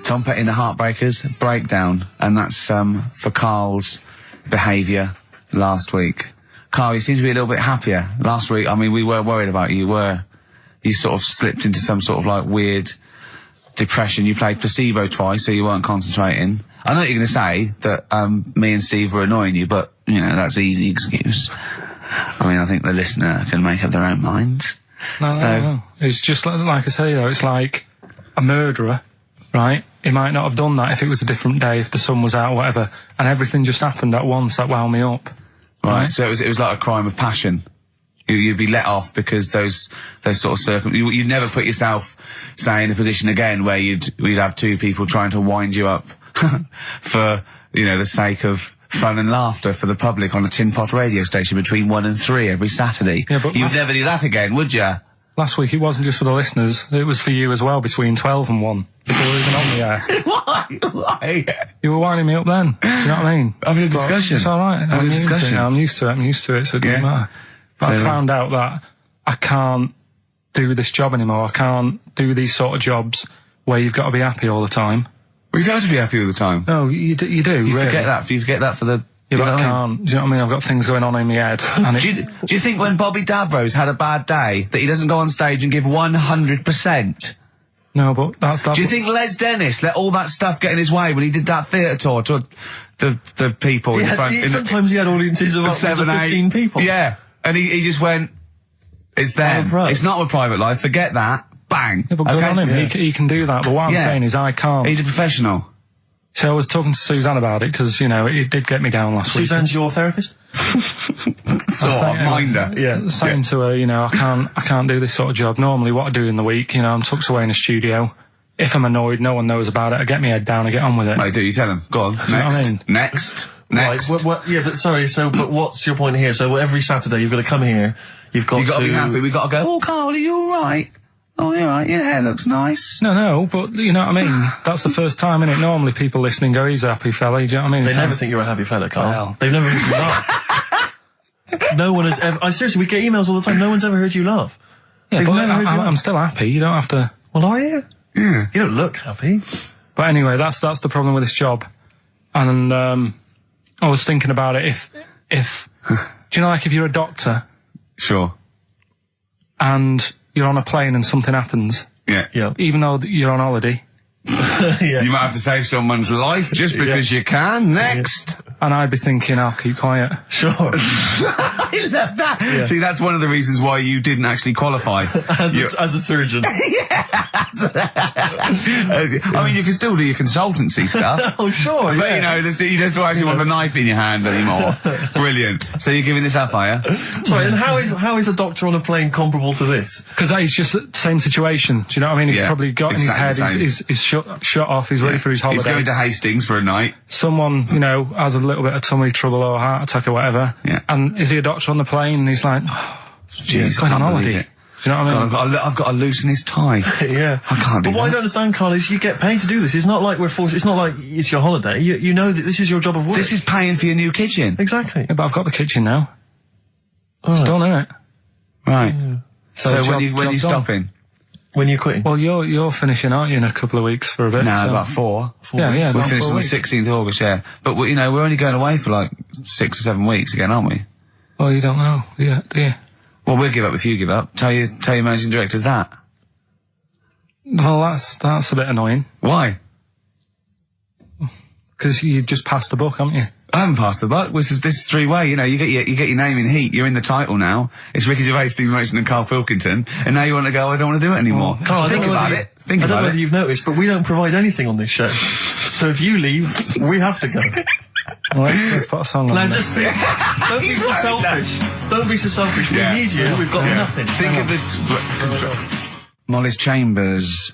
Tom Petty and the Heartbreakers, Breakdown, and that's for Karl's behaviour last week. Karl, you seem to be a little bit happier. Last week, I mean, we were worried about you. You sort of slipped into some sort of like weird depression. You played placebo twice, so you weren't concentrating. I know you're going to say that me and Steve were annoying you, but, you know, that's an easy excuse. I mean, I think the listener can make up their own minds. No. It's just like I say, you know, it's like a murderer, right? He might not have done that if it was a different day, if the sun was out or whatever, and everything just happened at once that wound me up. Right, so it was like a crime of passion. You'd be let off because those sort of you'd never put yourself, say, in a position again where you'd have two people trying to wind you up for, you know, the sake of fun and laughter for the public on a tin pot radio station between 1 and 3 every Saturday. Yeah, but you'd never do that again, would you? Last week it wasn't just for the listeners, it was for you as well, between 12 and 1, before we were even on the air. Why? You were winding me up then, do you know what I mean? Having a discussion. It's alright, I'm used to it, so it doesn't matter. But I found out that I can't do this job anymore. I can't do these sort of jobs where you've got to be happy all the time. Well, you don't have to be happy all the time. No, you do, You really. forget that for the... Yeah, but I can't. Do you know what I mean? I've got things going on in my head. And do you think when Bobby Davros had a bad day that he doesn't go on stage and give 100%? No, but that's... Do you think Les Dennis let all that stuff get in his way when he did that theatre tour to the people in front? Sometimes he had audiences of up to 15 people. Yeah, and he just went, it's them. It's not a private life, forget that. Bang. Yeah, but good on him, he can do that, but what I'm saying is I can't. He's a professional. So I was talking to Suzanne about it, because, you know, it did get me down last week. Suzanne's your therapist? Minder. Yeah. Saying to her, you know, I can't do this sort of job. Normally what I do in the week, you know, I'm tucked away in a studio. If I'm annoyed, no one knows about it. I get my head down, I get on with it. I do, you tell them. Go on, next. You know what I mean? Next. Right, yeah, but sorry, but what's your point here? So every Saturday you've got to come here, you've got to... be happy, we've got to go, oh, Karl, are you alright? Oh, you're right, your hair looks nice. No, but you know what I mean? That's the first time, innit? Normally people listening go, he's a happy fella, do you know what I mean? They never think you're a happy fella, Karl. Well. They've never heard you laugh. No one has ever... seriously, we get emails all the time, no one's ever heard you laugh. Yeah, but I'm still happy, you don't have to... Well, are you? Yeah. You don't look happy. But anyway, that's the problem with this job. And, I was thinking about it, if do you know, like, if you're a doctor... Sure. And you're on a plane and something happens... Yeah. Even though you're on holiday. Yeah. You might have to save someone's life just because you can. Next. And I'd be thinking, I'll keep quiet. Sure. I love that. Yeah. See, that's one of the reasons why you didn't actually qualify. As a surgeon. Yeah. I mean, you can still do your consultancy stuff. Oh, sure, But, you know, you don't actually want a knife in your hand anymore. Brilliant. So you're giving this up, are you? Sorry, and how is a doctor on a plane comparable to this? Because that is just the same situation. Do you know what I mean? He's probably got in his head, he's shut off, he's ready for his holiday. He's going to Hastings for a night. Someone, you know, has a little bit of tummy trouble or a heart attack or whatever. Yeah. And is he a doctor on the plane? And he's like, oh, jeez, going on holiday. Do you know what I mean? God, I've got to loosen his tie. Yeah. I can't do that. But what I don't understand, Karl, is you get paid to do this. It's not like we're forced, it's not like it's your holiday. You know that this is your job of work. This is paying for your new kitchen. Exactly. Yeah, but I've got the kitchen now. It's done, innit? Right. Yeah. So when are you stopping? When you're quitting? Well, you're finishing, aren't you, in a couple of weeks for a bit? No, about 4 Yeah, we're finished on the 16th of August, yeah. But, you know, we're only going away for like 6 or 7 weeks again, aren't we? Oh, you don't know, do you? Well, we'll give up if you give up. Tell your managing directors that. Well, that's a bit annoying. Why? Because you've just passed the buck, haven't you? I haven't passed the buck. This is 3-way. You know, you get your name in heat. You're in the title now. It's Ricky Gervais, Steve Merchant, and Karl Pilkington. And now you want to go, I don't want to do it anymore. Karl, think about it. I don't know whether you've noticed, but we don't provide anything on this show. So if you leave, we have to go. Well, let's put a song on. Now just think, don't be so selfish. Don't be so selfish. We need you. We've got nothing. Think of the... Molly's Chambers,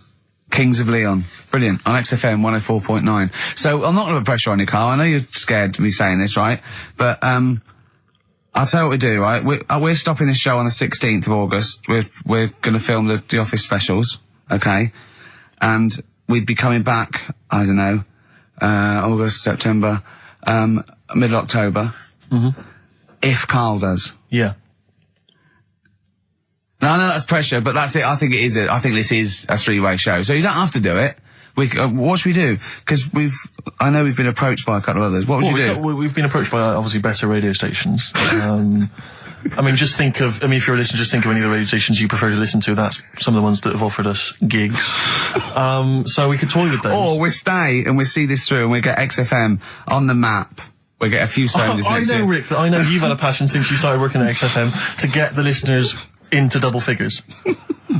Kings of Leon. Brilliant. On XFM 104.9. So, I'm not going to put pressure on you, Karl. I know you're scared of me saying this, right? But, I'll tell you what we do, right? We're stopping this show on the 16th of August. We're going to film the Office specials, okay? And we'd be coming back, I don't know, August, September, middle October. Mm-hmm. If Karl does. Yeah. Now, I know that's pressure, but that's it. I think it is. I think this is a 3-way show. So you don't have to do it. What should we do? Because I know we've been approached by a couple of others. What would you do? We've been approached by obviously better radio stations. I mean, if you're a listener, just think of any of the radio stations you prefer to listen to. That's some of the ones that have offered us gigs. So we could toy with those. Or we stay and we see this through and we get XFM on the map. We get a few songs next year. Rick, I know you've had a passion since you started working at XFM to get the listeners into double figures.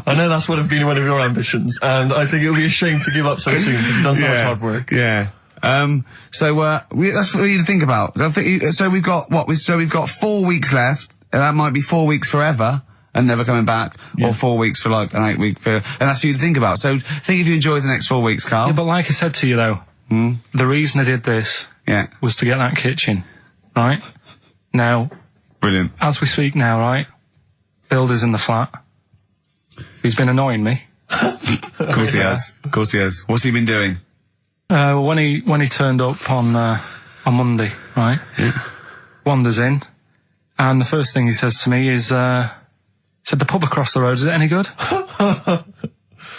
I know that's been one of your ambitions, and I think it would be a shame to give up so soon because you've done so much hard work. Yeah. That's for you to think about. So we've got 4 weeks left. That might be 4 weeks forever and never coming back, or 4 weeks for like an 8-week period. And that's for you to think about. So think if you enjoy the next 4 weeks, Karl. Yeah, but like I said to you though, the reason I did this was to get that kitchen, right? Now, brilliant. As we speak now, right? Builder's in the flat. He's been annoying me. Of course he has. Of course he has. What's he been doing? When he turned up on Monday, right? Yeah. Wanders in, and the first thing he says to me is, said, the pub across the road, is it any good?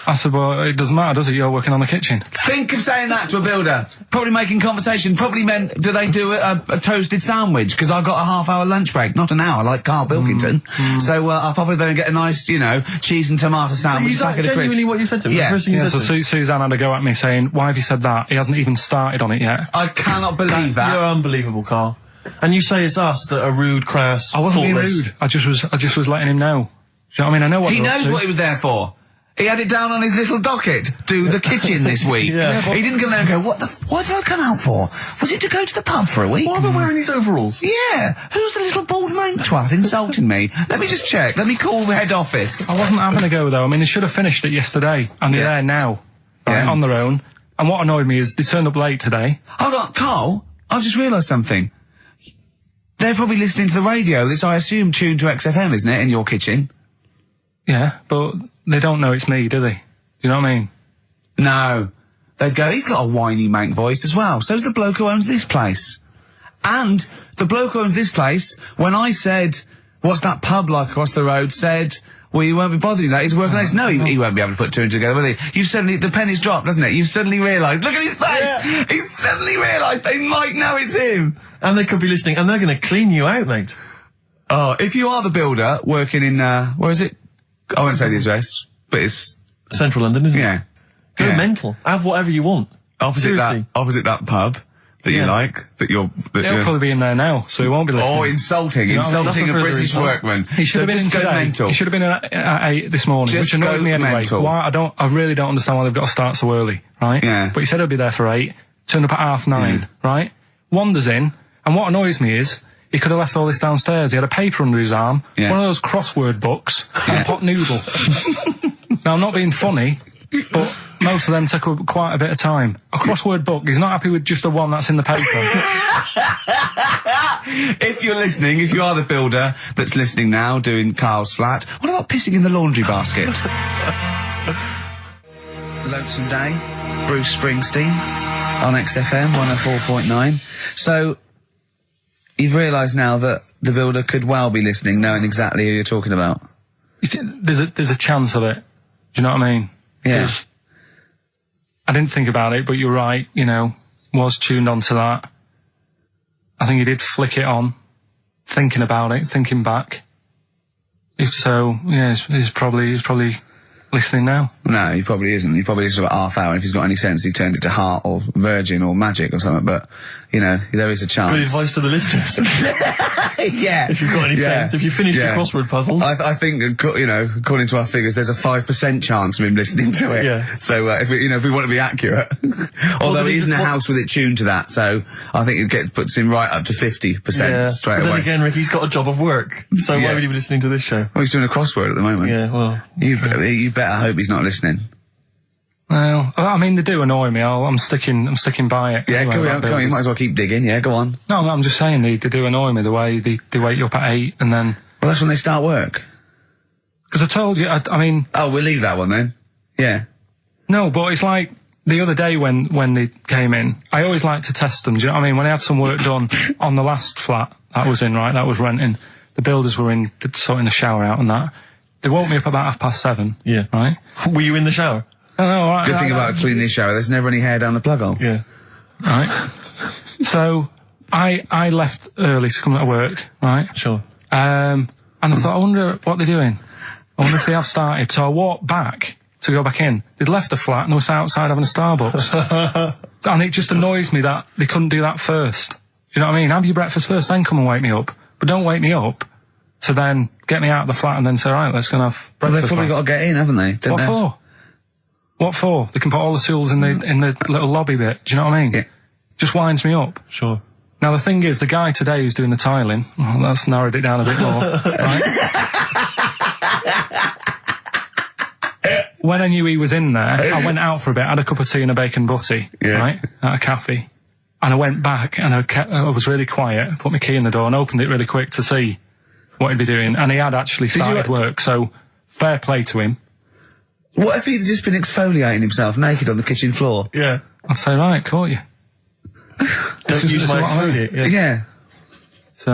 I said, well, it doesn't matter, does it? You're working on the kitchen. Think of saying that to a builder. Probably making conversation. Probably meant, do they do a toasted sandwich? Because I've got a half-hour lunch break. Not an hour, like Karl Pilkington. So I'll probably then get a nice, cheese and tomato sandwich. Is that genuinely what you said to him? Yeah. So Suzanne had a go at me saying, why have you said that? He hasn't even started on it yet. I cannot believe that. You're unbelievable, Karl. And you say it's us that are rude, crass, I wasn't being thoughtless. rude. I just was letting him know. Do you know what I mean? I know what he knows what he was there for. He had it down on his little docket. Do the kitchen this week. He didn't come there and go, what did I come out for? Was it to go to the pub for a week? Why am I wearing these overalls? Yeah. Who's the little bald main twat insulting me? Let me just check. Let me call the head office. I wasn't having a go though. I mean, they should have finished it yesterday, and they're there now, right, on their own. And what annoyed me is they turned up late today. Hold on, Karl. I've just realised something. They're probably listening to the radio. This, I assume, tuned to XFM, isn't it, in your kitchen? Yeah, but they don't know it's me, do they? Do you know what I mean? No. They'd go, he's got a whiny mank voice as well. So's the bloke who owns this place. And the bloke who owns this place, when I said, what's that pub like across the road, said, well, you won't be bothering that. He's working nice. No, he won't be able to put two and two together, will he? You've suddenly, the penny's dropped, doesn't it? You've suddenly realised. Look at his face! Yeah. He's suddenly realised they might know it's him. And they could be listening, and they're going to clean you out, mate. Oh, if you are the builder working in, where is it? I won't say the address, but it's Central London, isn't it? Yeah. Go mental. Have whatever you want. Opposite that pub that you like, He'll probably be in there now, so he won't be listening. Oh, insulting a British workman. He should have been in today. Mental. He should have been at 8 this morning, which annoyed me anyway. Mental. Why? I really don't understand why they've got to start so early, right? Yeah. But he said he'll be there for 8, turned up at 9:30, right? Wanders in, and what annoys me is, he could have left all this downstairs. He had a paper under his arm, one of those crossword books, and a pot noodle. Now, I'm not being funny, but most of them take up quite a bit of time. A crossword book, he's not happy with just the one that's in the paper. If you're listening, if you are the builder that's listening now, doing Karl's flat, what about pissing in the laundry basket? Lonesome Day, Bruce Springsteen, on XFM 104.9. So, you've realised now that the builder could well be listening, knowing exactly who you're talking about. There's a chance of it. Do you know what I mean? Yeah. I didn't think about it, but you're right, was tuned onto that. I think he did flick it on, thinking about it, thinking back. If so, yeah, he's probably listening now. No, he probably isn't. He probably is about half hour. If he's got any sense, he turned it to Heart or Virgin or Magic or something. But, there is a chance. Good advice to the listeners. Yeah. If you've got any sense, if you finish your crossword puzzles. I think, according to our figures, there's a 5% chance of him listening to it. Yeah. So, if we want to be accurate. Although he isn't a house with it tuned to that, so I think it puts him right up to 50% straight away. But then again, Rick, he's got a job of work. So why would he be listening to this show? Well, he's doing a crossword at the moment. Yeah, well. You better hope he's not listening. Well, I mean, they do annoy me. I'm sticking by it. Yeah, go on. You might as well keep digging. Yeah, go on. No, I'm just saying they do annoy me the way they wake you up at 8 and then. Well, that's when they start work. Because I told you, I mean. Oh, we'll leave that one then. Yeah. No, but it's like the other day when they came in. I always like to test them. Do you know what I mean? When I had some work done on the last flat that was in, right, that was renting. The builders were in, sorting the shower out and that. They woke me up about 7:30. Yeah. Right? Were you in the shower? No, Good thing about a cleaning shower, there's never any hair down the plug hole. Yeah. Right. So I left early to come to work, right? Sure. And I thought, I wonder what they're doing. I wonder if they have started. So I walked back to go back in. They'd left the flat and they were outside having a Starbucks. And it just annoys me that they couldn't do that first. Do you know what I mean? Have your breakfast first, then come and wake me up. But don't wake me up to then get me out of the flat and then say, right, let's go and have breakfast. Well, they've probably got to get in, haven't they? What for? What for? They can put all the tools in the little lobby bit. Do you know what I mean? Yeah. Just winds me up. Sure. Now the thing is, the guy today who's doing the tiling, that's narrowed it down a bit more, right? When I knew he was in there, I went out for a bit, had a cup of tea and a bacon butty, right, at a cafe. And I went back and I was really quiet, put my key in the door and opened it really quick to see what he'd be doing. And he had actually started work, so fair play to him. What if he'd just been exfoliating himself naked on the kitchen floor? Yeah. I'd say, right, caught you. Don't use my exfoliate. Yeah. So,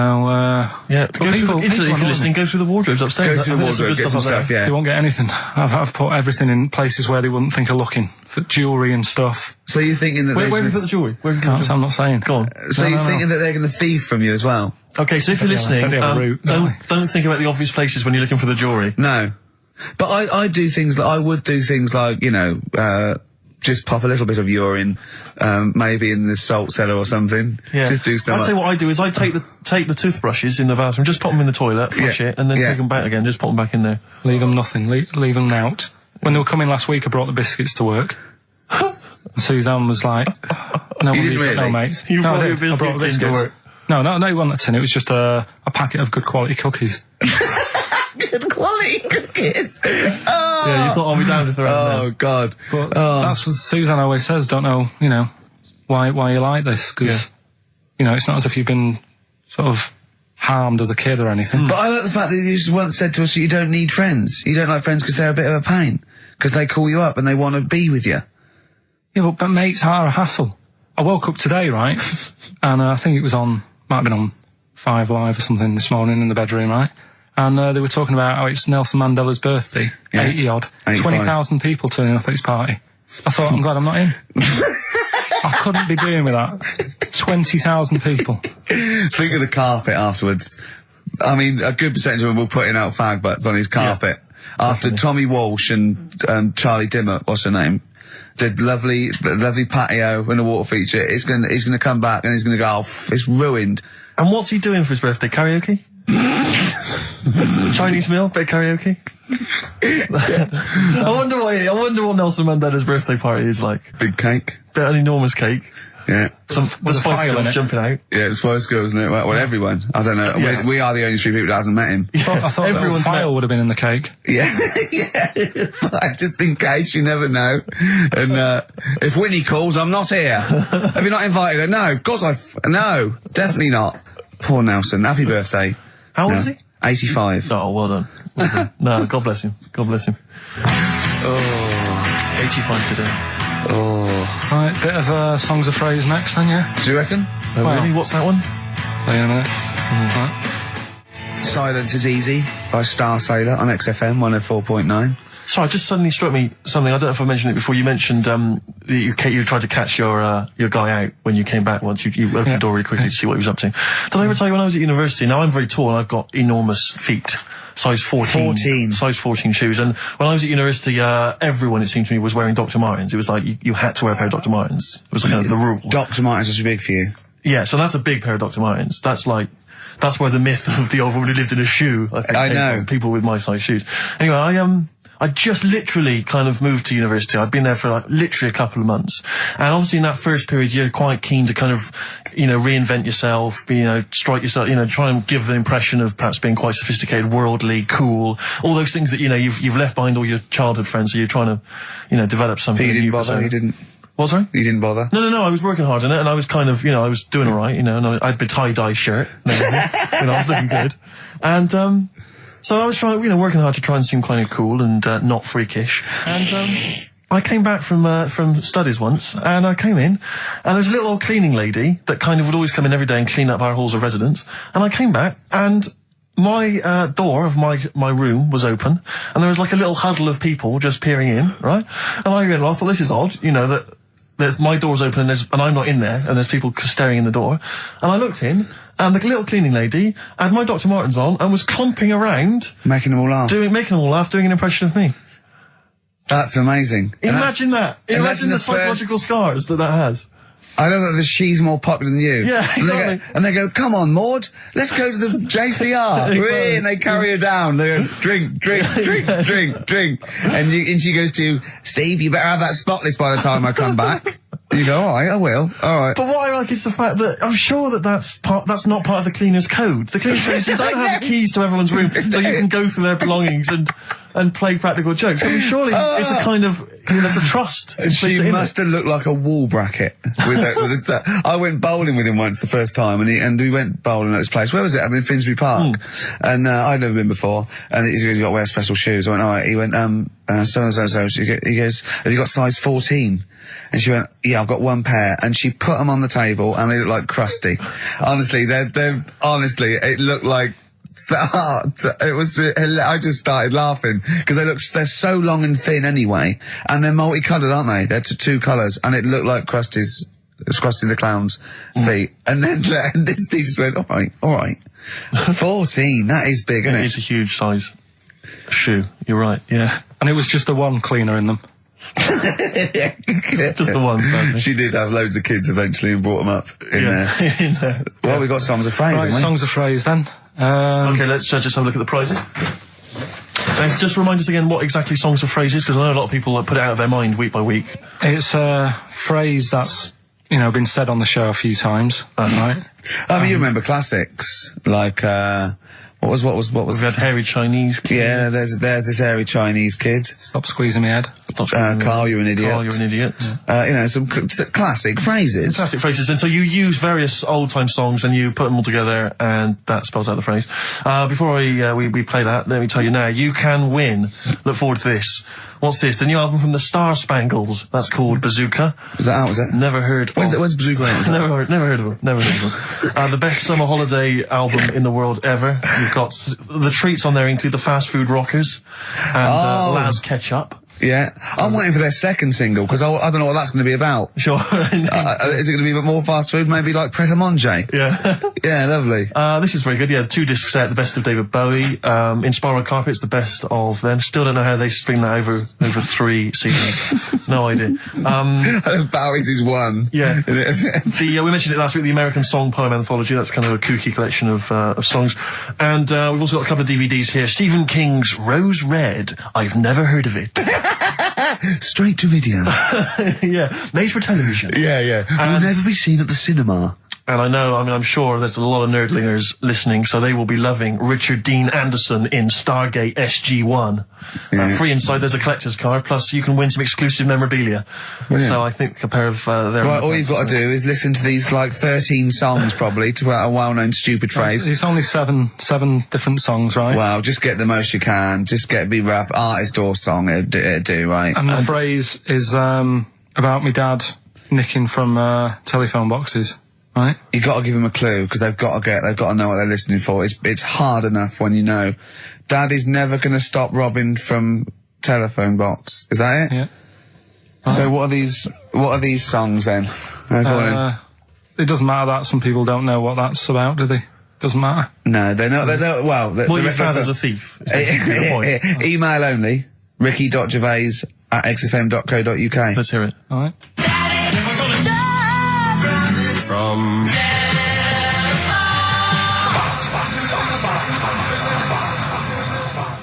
yeah. Go through if you're listening, go through the wardrobes upstairs. Go through the wardrobe, get some stuff, yeah. They won't get anything. I've put everything in places where they wouldn't think of looking. For jewellery and stuff. So you're thinking that where have you put the jewellery? I'm not saying. Go on. So you're thinking that they're going to thieve from you as well? Okay, so if you're listening, don't think about the obvious places when you're looking for the jewellery. No. But I do things like, I would do things like, you know, just pop a little bit of urine, maybe in the salt cellar or something. Yeah. Just do something. I'd say what I do is I take the toothbrushes in the bathroom, just pop them in the toilet, flush it, and then take them back again, just pop them back in there. Leave them nothing, leave them out. When they were coming last week, I brought the biscuits to work. Suzanne was like, no, you didn't really? No, mates. You no, brought your biscuits into work? No, it wasn't a tin, it was just a packet of good quality cookies. Good quality cookies. Oh. Yeah, you thought I'll be down if they're out there. God. But that's what Suzanne always says, don't know, you know, why you like this, because, you know, it's not as if you've been sort of harmed as a kid or anything. But I like the fact that you just once said to us that you don't need friends. You don't like friends because they're a bit of a pain. Because they call you up and they want to be with you. Yeah, but mates are a hassle. I woke up today, right, and I think it was might have been on 5 Live or something this morning in the bedroom, right? And they were talking about how it's Nelson Mandela's birthday, 80-odd, 20,000 people turning up at his party. I thought, I'm glad I'm not in. I couldn't be doing with that. 20,000 people. Think of the carpet afterwards. I mean, a good percentage of them will put in out fag butts on his carpet. After Tommy Walsh and Charlie Dimmock, what's her name, did lovely patio and a water feature, he's gonna come back and he's gonna go, oh, it's ruined. And what's he doing for his birthday? Karaoke? Chinese meal? Bit of karaoke? I wonder what Nelson Mandela's birthday party is like. Big cake. Bit an enormous cake. Yeah. The Spice Girls jumping out. Yeah, it's Spice Girls, isn't it? Well, everyone. I don't know. Yeah. We are the only 3 people that hasn't met him. I thought everyone's file would have been in the cake. Yeah. Yeah. Just in case, you never know. And, if Winnie calls, I'm not here. Have you not invited her? No, of course no, definitely not. Poor Nelson. Happy birthday. How old is he? 85. Oh, well done. Well done. No, God bless him. God bless him. Oh, 85 today. Oh. Right, bit of songs of phrase next then, yeah? Do you reckon? Oh, really? What's that one? Play in a minute. Right. Silence is Easy by Star Sailor on XFM 104.9. Sorry, it just suddenly struck me something. I don't know if I mentioned it before. You mentioned that you tried to catch your guy out when you came back once. You opened the door really quickly to see what he was up to. Did I ever tell you when I was at university? Now, I'm very tall and I've got enormous feet. Size 14. Size 14 shoes. And when I was at university, everyone, it seemed to me, was wearing Dr. Martens. It was like you had to wear a pair of Dr. Martens. It was kind of the rule. Dr. Martens was big for you. Yeah, so that's a big pair of Dr. Martens. That's where the myth of the old woman who lived in a shoe, I think, I know. People with my size shoes. Anyway, I just literally kind of moved to university. I'd been there for literally a couple of months. And obviously in that first period, you're quite keen to kind of, reinvent yourself, strike yourself, try and give an impression of perhaps being quite sophisticated, worldly, cool, all those things that, you've left behind all your childhood friends, so you're trying to, develop something. But you didn't bother, you didn't? What, sorry? You didn't bother? No, I was working hard on it, and I was kind of, I was doing alright, and I had a tie-dye shirt, I was looking good. And, so I was trying, working hard to try and seem kind of cool and not freakish. And I came back from studies once, and I came in, and there was a little old cleaning lady that kind of would always come in every day and clean up our halls of residence. And I came back, and my door of my room was open, and there was like a little huddle of people just peering in, right? And I thought, this is odd, you know, that my door's open and I'm not in there, and there's people staring in the door. And I looked in, and the little cleaning lady had my Dr. Martens on and was clumping around, making them all laugh, doing an impression of me. That's amazing. Imagine that. Imagine the psychological scars that has. I know that she's more popular than you. Yeah, exactly. And they go, come on, Maud, let's go to the JCR. Exactly. And they carry her down. They go, drink. And she goes to, Steve, you better have that spotless by the time I come back. And you go, all right, I will. All right. But what I like is the fact that I'm sure that's not part of the cleaner's code. The cleaner's code is you don't have the keys to everyone's room, so you can go through their belongings and play practical jokes. I mean, surely it's a kind of, there's a trust. She must have looked like a wall bracket with that. I went bowling with him once the first time, and we went bowling at this place. Where was it? I mean, Finsbury Park. And I'd never been before. And he goes, you got to wear special shoes. I went, all right. He went, so. He goes, have you got size 14? And she went, yeah, I've got one pair. And she put them on the table, and they look like crusty. Honestly, honestly, it looked like, it was, I just started laughing because they're so long and thin anyway, and they're multicoloured, aren't they? They're two colours, and it looked like Krusty the Clown's feet. And then this teacher went, all right, 14, that is big, isn't it? It's a huge size shoe. You're right. Yeah, and it was just the one cleaner in them. Just the one, sadly. She did have loads of kids eventually and brought them up in there. Well, we got songs of phrase, haven't we? Songs of phrase then. Okay, let's just have a look at the prizes. Just remind us again what exactly songs of phrase is, because I know a lot of people put it out of their mind week by week. It's a phrase that's, been said on the show a few times, right? I mean, you remember classics like what was? We had hairy Chinese kid. Yeah, there's this hairy Chinese kid. Stop squeezing my head. Karl, you're an idiot. Karl, you're an idiot. Some classic phrases. Classic phrases. And so you use various old-time songs and you put them all together, and that spells out the phrase. Before we play that, let me tell you now, you can win. Look forward to this. What's this? The new album from the Star Spangles. That's called Bazooka. Is that out, was it? Never heard. When's Bazooka out? Never heard of them. The best summer holiday album in the world ever. You've got the treats on there include the Fast Food Rockers and Laz Ketchup. Yeah, I'm waiting for their second single because I don't know what that's going to be about. Sure. Is it going to be a bit more fast food? Maybe like Pret a Manger? Yeah. Yeah, lovely. This is very good. Yeah, 2 disc set, the best of David Bowie. Inspiral Carpets, the best of them. Still don't know how they string that over 3 CDs. No idea. Bowie's is one. Yeah. We mentioned it last week, the American Song Poem Anthology. That's kind of a kooky collection of songs. And we've also got a couple of DVDs here. Stephen King's Rose Red. I've never heard of it. Straight to video. Yeah, made for television. Yeah. Will never be seen at the cinema. And I'm sure there's a lot of nerdlingers listening, so they will be loving Richard Dean Anderson in Stargate SG-1. Free inside, there's a collector's card, plus you can win some exclusive memorabilia. Brilliant. So I think a pair of their... Right, all you've got to do is listen to these, 13 songs, probably, to a well-known stupid phrase. It's only seven different songs, right? Well, just get the most you can. Just be rough. Artist or song, it'd do, right? And the phrase is about me dad nicking from telephone boxes. Right. You got to give them a clue because they've got to know what they're listening for. It's hard enough when you know. Daddy's never going to stop robbing from telephone box. Is that it? Yeah. So what are these songs then? Go on in. It doesn't matter that some people don't know what that's about, do they? Doesn't matter. No, they know. They don't. Well, your father's a thief. Email only. ricky.gervais@xfm.co.uk. Let's hear it. All right.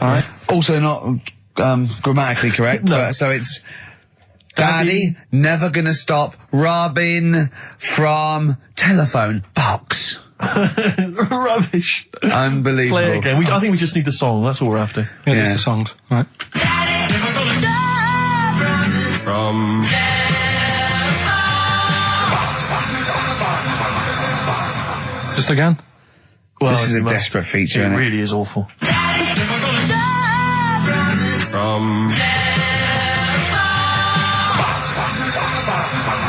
All right. Also not grammatically correct. No. But, so it's Daddy never gonna stop robbing from telephone box. Rubbish. Unbelievable. Play it again. I think we just need the song. That's all we're after. Yeah, just the songs. All right. From Just again? Well, this is a desperate feature, It isn't it? really is awful. From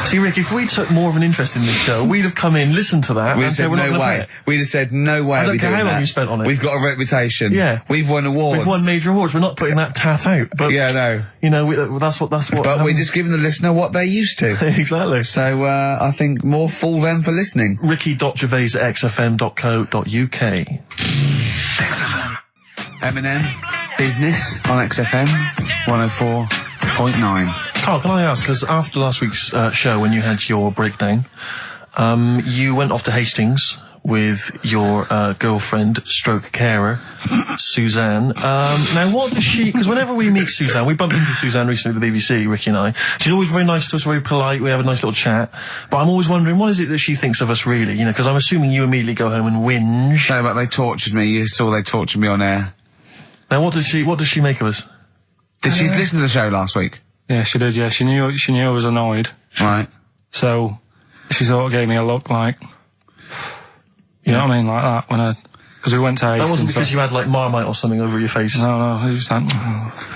See, Rick, if we took more of an interest in this show, we'd have come in, listened to that, We'd and have said, said, we're not no gonna way. play it. We'd have said, no way. I don't we care doing how long that. you spent on it. We've got a reputation. Yeah. We've won awards. We've won major awards. We're not putting that tat out. But, Yeah, no. You know, that's what. But we're just giving the listener what they're used to. Exactly. So, I think more fool them for listening. Ricky.gervais@xfm.co.uk. XFM. Eminem, Business on XFM 104.9. Karl, can I ask, because after last week's show, when you had your breakdown, you went off to Hastings with your girlfriend, stroke carer, Suzanne. Now, what does she... Because whenever we meet Suzanne, we bumped into Suzanne recently at the BBC, Ricky and I. She's always very nice to us, very polite, we have a nice little chat. But I'm always wondering, what is it that she thinks of us, really? You know, because I'm assuming you immediately go home and whinge. So, but they tortured me. You saw they tortured me on air. Now, what does she make of us? Did she listen to the show last week? Yeah, she did, yeah. She knew I was annoyed. Right. So, she sort of gave me a look like... You know what I mean? Like that, because we went to Hastings. That wasn't because you had, like, Marmite or something over your face. No, it was just like...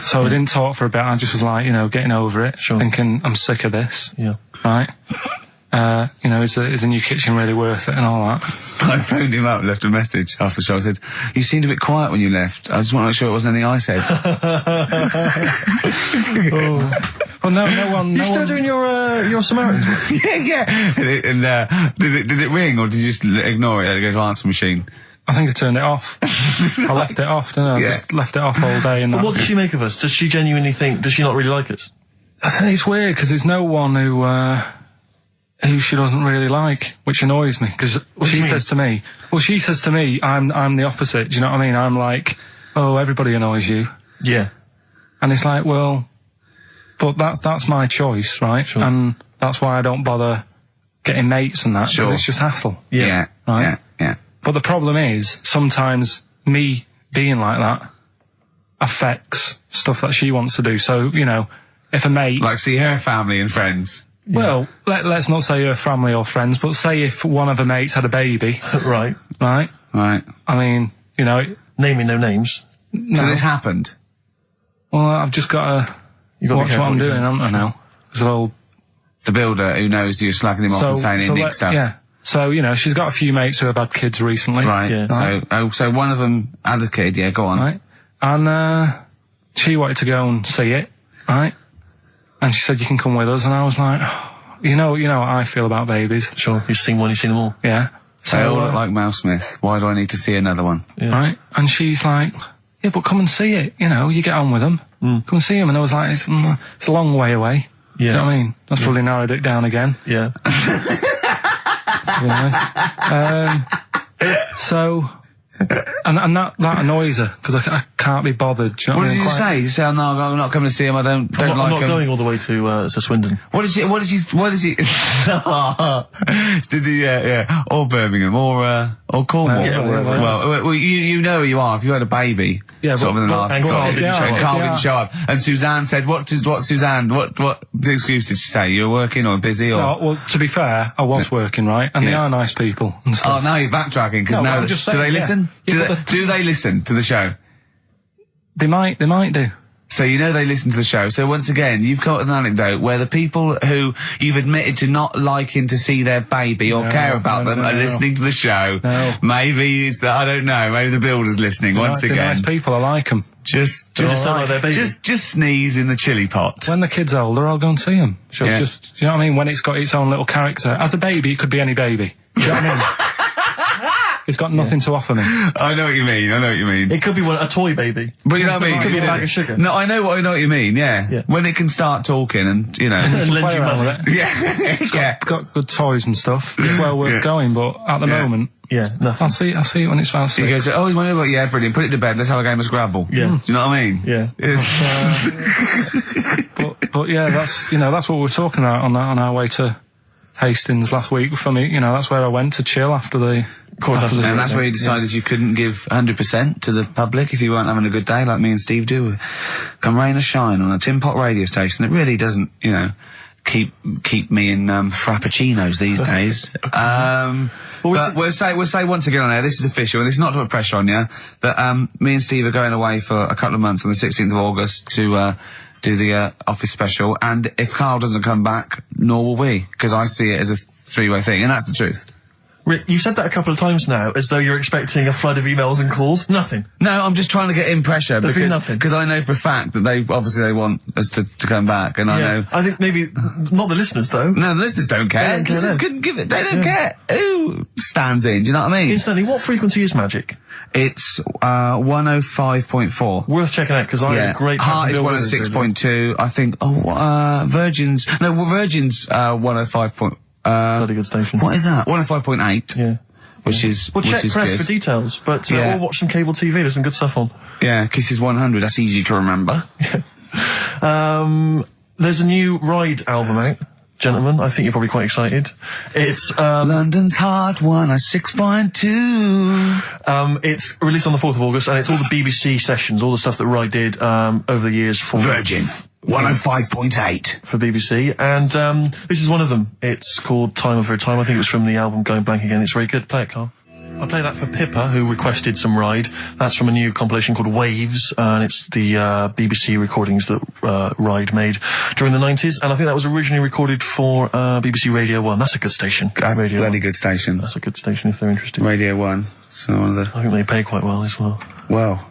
So we didn't talk for a bit. I just was like, getting over it. Sure. Thinking, I'm sick of this. Yeah. Right? Is the new kitchen really worth it and all that? I phoned him up, left a message after the show. I said, you seemed a bit quiet when you left. I just want to make sure it wasn't anything I said. Well, no one... You're still doing your Samaritan's work? yeah. And did it ring, or did you just ignore it? Let it go to answer machine? I think I turned it off. I left it off, didn't I? Yeah. Just left it off all day. And But what does she make of us? Does she genuinely think... Does she not really like us? I think it's weird, because there's no one who she doesn't really like, which annoys me, because she says to me, I'm the opposite, do you know what I mean? I'm like, oh, everybody annoys you. Yeah. And it's like, well, but that's my choice, right? Sure. And that's why I don't bother getting mates and that, because Sure. it's just hassle. Yeah. Right? Yeah. But the problem is, sometimes me being like that affects stuff that she wants to do. So, if a mate... Like see her family and friends. Well, let's not say her family or friends, but say if one of her mates had a baby. Right. Right? Right. I mean, Naming no names. So this happened? Well, I've just got to watch what I'm doing, haven't I, now? So, The builder who knows you're slagging him off and saying he nicks stuff. Yeah. So, she's got a few mates who have had kids recently. Right. Yeah. So one of them had a kid, yeah, go on. Right. And, she wanted to go and see it, right? And she said, you can come with us. And I was like, you know what I feel about babies. Sure. You've seen one, you've seen them all. Yeah. They all look like Mouse Smith. Why do I need to see another one? Yeah. Right? And she's like, yeah, but come and see it. You get on with them. Come and see them. And I was like, it's a long way away. Yeah. You know what I mean? That's probably narrowed it down again. Yeah. So, and that annoys her, because I can't be bothered. Do you know What what I did mean? you say? Did you say, oh, no, I'm not coming to see him, I don't I'm like not him? going all the way to Swindon. What is he, did he, yeah, or Birmingham, or Cornwall. Yeah, well, you know who you are, if you had a baby, Yeah, sort of in the last, and Carl sort of, didn't show and up. Carl Yeah. didn't show up, and Suzanne said, what the excuse did she say? You were working or busy or? Well, to be fair, I was working, right? And they Yeah. are nice people and Oh, stuff. now you're backtracking, because No, now, I'm just do saying, they yeah. listen? Yeah, Do they listen to the show? They might do. So they listen to the show. So once again, you've got an anecdote where the people who you've admitted to not liking to see their baby or No, care about no, them no, are no. listening to the show. No. Maybe I don't know. Maybe the builder's listening once They're again. nice people, I like them. Just sound like their baby. just sneeze in the chili pot. When the kid's older, I'll go and see them. Yeah. It's just, you know what I mean? When it's got its own little character. As a baby, it could be any baby. You know what I mean? It's got nothing to offer me. I know what you mean. It could be a toy baby. But you know what I mean? It could be a bag of sugar. No, I know what you mean. Yeah. When it can start talking and And lend Play you around money. with it. yeah. Got good toys and stuff. It's well worth going, but at the Yeah. moment, Yeah, nothing. I'll see it when it's about He 6. goes, oh, you want to yeah, brilliant. Put it to bed. Let's have a game of Scrabble. Yeah. Do you know what I mean? Yeah. But yeah, that's what we were talking about on our way to Hastings last week. For me, that's where I went to chill after the. Of course, And that's where you decided you couldn't give 100% to the public if you weren't having a good day, like me and Steve do. Come rain or shine on a tin pot radio station that really doesn't, keep me in frappuccinos these days. But we'll say once again on air, this is official, and this is not to put pressure on you, that me and Steve are going away for a couple of months on the 16th of August to do the Office special, and if Karl doesn't come back, nor will we, because I see it as a three-way thing, and that's the truth. Rick, you've said that a couple of times now, as though you're expecting a flood of emails and calls. Nothing. No, I'm just trying to get in pressure nothing. because I know for a fact that they want us to come back, and I know. I think maybe not the listeners though. No, the listeners don't care. They don't care Listeners then. couldn't give it. They don't care. Who stands in? Do you know what I mean? Instantly, what frequency is Magic? It's 105.4. Worth checking out because I had a great. Heart is 106.2. I think. Virgin's 105. Bloody good station. What is that? 105.8. Yeah. Which is Well, check press good for details, but or watch some cable TV. There's some good stuff on. Yeah, Kisses 100. That's easy to remember. There's a new Ride album out, gentlemen. I think you're probably quite excited. It's London's Heart 106.2. It's released on the 4th of August, and it's all the BBC sessions, all the stuff that Ride did over the years for Virgin 105.8 for BBC, and this is one of them. It's called Time of Her Time. I think it was from the album Going Blank Again. It's very good. Play it, Karl. I play that for Pippa, who requested some Ride. That's from a new compilation called Waves, and it's the BBC recordings that Ride made during the 90s, and I think that was originally recorded for BBC Radio 1. That's a good station. Radio Bloody 1. good station. That's a good station if they're interested. Radio 1. So one of the. I think they pay quite well as well. Well,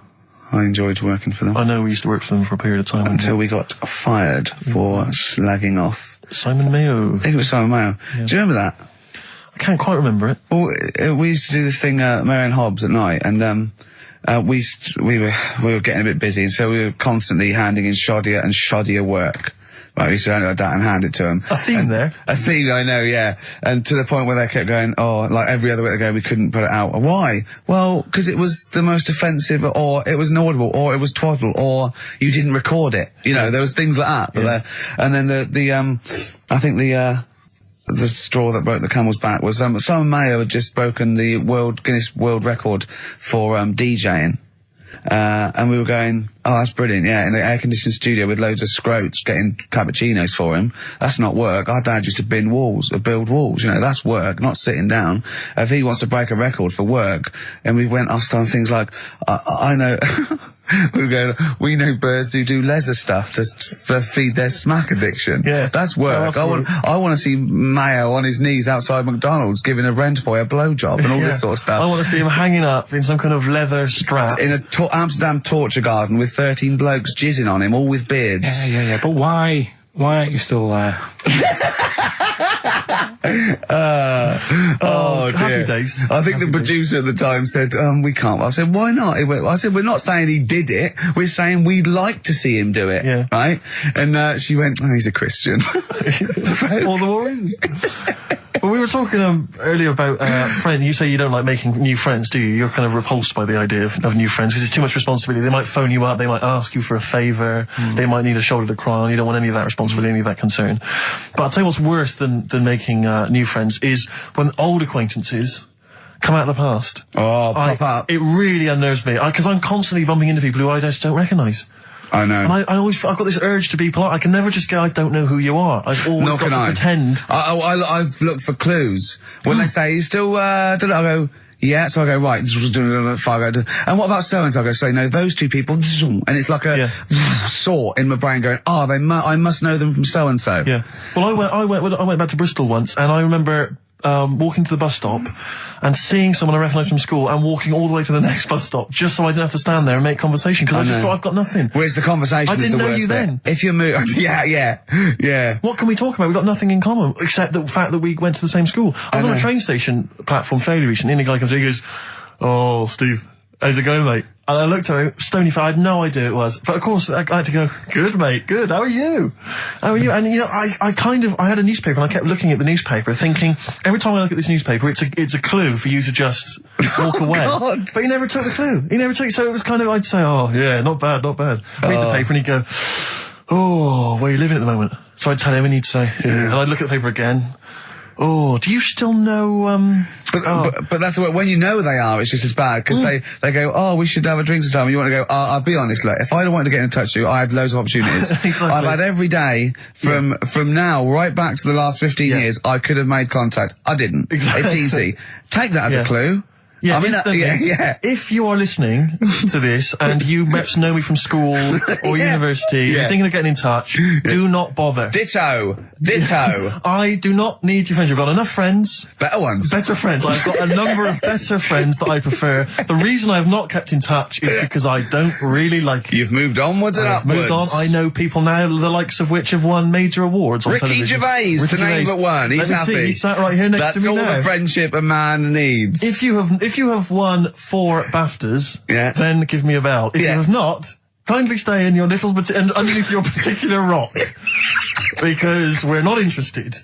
I enjoyed working for them. I know we used to work for them for a period of time. Until we got fired for slagging off. Simon Mayo. I think it was Simon Mayo. Yeah. Do you remember that? I can't quite remember it. Well, we used to do this thing, Mary and Hobbs at night, and we were getting a bit busy, and so we were constantly handing in shoddier and shoddier work. Right, we used to hand it like that and hand it to them. A theme there. A theme, I know, yeah. And to the point where they kept going, like every other week they go, we couldn't put it out. Why? Well, because it was the most offensive, or it was inaudible, or it was twaddle, or you didn't record it. You know, there was things like that. Yeah. And then I think the straw that broke the camel's back was Simon Mayo had just broken the Guinness World Record for DJing. And we were going, that's brilliant, yeah, in an air-conditioned studio with loads of scrotes getting cappuccinos for him. That's not work. Our dad used to build walls, you know, that's work, not sitting down. If he wants to break a record for work, and we went off on things like, I know... we know birds who do leisure stuff to feed their smack addiction. Yeah. That's work. I want to see Mayo on his knees outside McDonald's giving a rent boy a blowjob and all this sort of stuff. I want to see him hanging up in some kind of leather strap. In a Amsterdam torture garden with 13 blokes jizzing on him, all with beards. Yeah. But why aren't you still there? Oh dear. Happy days. I think the producer at the time said, we can't. I said, why not? I said, we're not saying he did it. We're saying we'd like to see him do it. Yeah. Right? And she went, he's a Christian. All the more reason. Well, we were talking earlier about friends. You say you don't like making new friends, do you? You're kind of repulsed by the idea of new friends because it's too much responsibility. They might phone you up, they might ask you for a favour, they might need a shoulder to cry on. You don't want any of that responsibility, any of that concern. But I'll tell you what's worse than making new friends is when old acquaintances come out of the past. Oh, pop up. It really unnerves me because I'm constantly bumping into people who I just don't recognise. I know. And I've got this urge to be polite. I can never just go, I don't know who you are. I've always got to pretend. I've looked for clues. When they say, you still, don't know, I go, yeah, so I go, right, and what about so-and-so? I go, so no, those two people, and it's like a saw in my brain going, I must know them from so-and-so. Yeah. Well, I went back to Bristol once, and I remember walking to the bus stop and seeing someone I recognised from school and walking all the way to the next bus stop just so I didn't have to stand there and make conversation because I just thought I've got nothing. Well, it's the conversation. I didn't know you then. If you move, yeah. What can we talk about? We've got nothing in common except the fact that we went to the same school. I was on a train station platform fairly recently and the guy comes in and he goes, "Oh, Steve, how's it going, mate?" And I looked at him, stony faced. I had no idea who it was. But of course, I had to go, "Good, mate, good. How are you? How are you?" And you know, I had a newspaper and I kept looking at the newspaper thinking, every time I look at this newspaper, it's a clue for you to just walk away. God. But he never took the clue. So it was kind of, I'd say, "Oh, yeah, not bad. Read the paper and he'd go, "Oh, where are you living at the moment?" So I'd tell him and he'd say, "Yeah." And I'd look at the paper again. "Oh, do you still know, But that's what, when you know they are, it's just as bad, because they go, "Oh, we should have a drink sometime." And you want to go, "I'll be honest, look, if I'd wanted to get in touch with you, I had loads of opportunities." Exactly. I've had every day from now right back to the last 15 years, I could have made contact. I didn't. Exactly. It's easy. Take that as a clue. Yeah, I mean, instantly. yeah. If you are listening to this and you perhaps know me from school or university, you're thinking of getting in touch, do not bother. Ditto. I do not need your friends. You've got enough friends. Better ones. Better friends. I've got a number of better friends that I prefer. The reason I have not kept in touch is because I don't really like you. You've moved onwards and upwards. Moved on. I know people now, the likes of which have won major awards on Ricky television. Gervais, to name but one. He's happy. See, he's sat right here next to me now. That's all the friendship a man needs. If you have won 4 BAFTAs, then give me a bell. If you have not, kindly stay in your little underneath your particular rock, because we're not interested.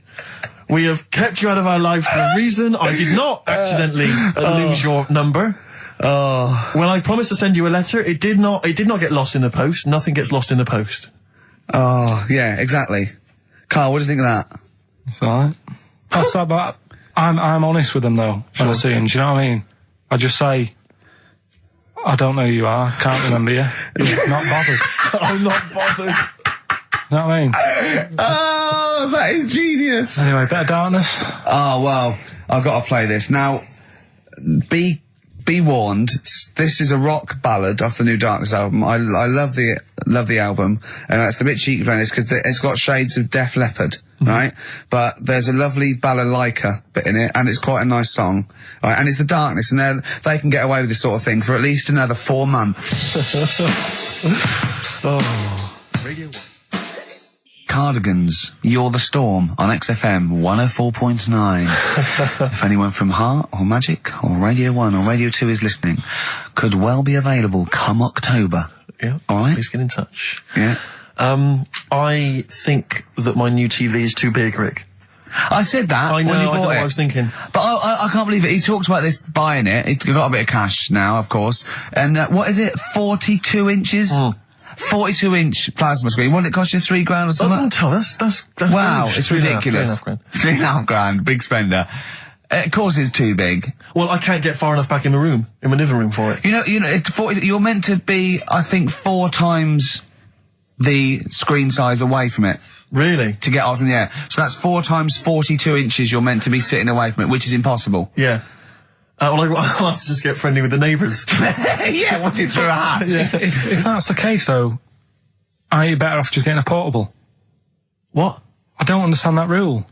We have kept you out of our life for a reason. I did not accidentally lose your number. When I promised to send you a letter, it did not get lost in the post. Nothing gets lost in the post. Oh, yeah, exactly. Karl, what do you think of that? It's alright. But I'm honest with them though, when I see them. Do you know what I mean? I just say, I don't know who you are, can't remember you. Not bothered. I'm not bothered. You know what I mean? Oh, that is genius. Anyway, Bit of Darkness. Oh, well, I've got to play this. Now, be warned, this is a rock ballad off the new Darkness album. I love the album, and it's a bit cheeky playing this because it's got shades of Def Leppard, right? But there's a lovely balalaika bit in it, and it's quite a nice song, right? And it's the Darkness, and they can get away with this sort of thing for at least another 4 months. Radio 1. Cardigans, You're the Storm on XFM 104.9. If anyone from Heart or Magic or Radio 1 or Radio 2 is listening, could well be available come October. Yeah. Alright? Please get in touch. Yeah. I think that my new TV is too big, Rick. I said that. I know, when you I know bought what it. I was thinking. But I can't believe it. He talked about this buying it. He's got a bit of cash now, of course. And what is it? 42 inches? 42-inch plasma screen. Won't it cost you $3,000 or something? That's wow, it's ridiculous. $3,500. Big spender. Of course it's too big. Well, I can't get far enough back in my living room for it. You know, you're meant to be, I think, 4 times the screen size away from it. Really? To get off in the air. So that's 4 times 42 inches you're meant to be sitting away from it, which is impossible. Yeah. Well, I'll have to just get friendly with the neighbours. Yeah, watch it through a hat. If that's the case, though, are you better off just getting a portable? What? I don't understand that rule.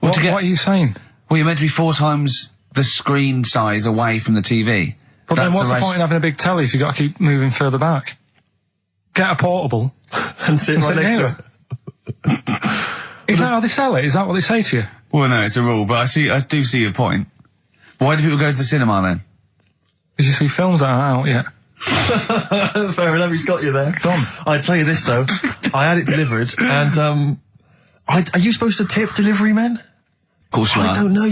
What are you saying? Well, you're meant to be 4 times the screen size away from the TV. But then what's the point in having a big telly if you've got to keep moving further back? Get a portable and sit right next to it. Is that how they sell it? Is that what they say to you? Well, no, it's a rule, but I do see your point. Why do people go to the cinema then? Did you see films that aren't out yet? Fair enough, he's got you there. Done. I'd tell you this though, I had it delivered, and are you supposed to tip delivery men? Of course you are. I don't know.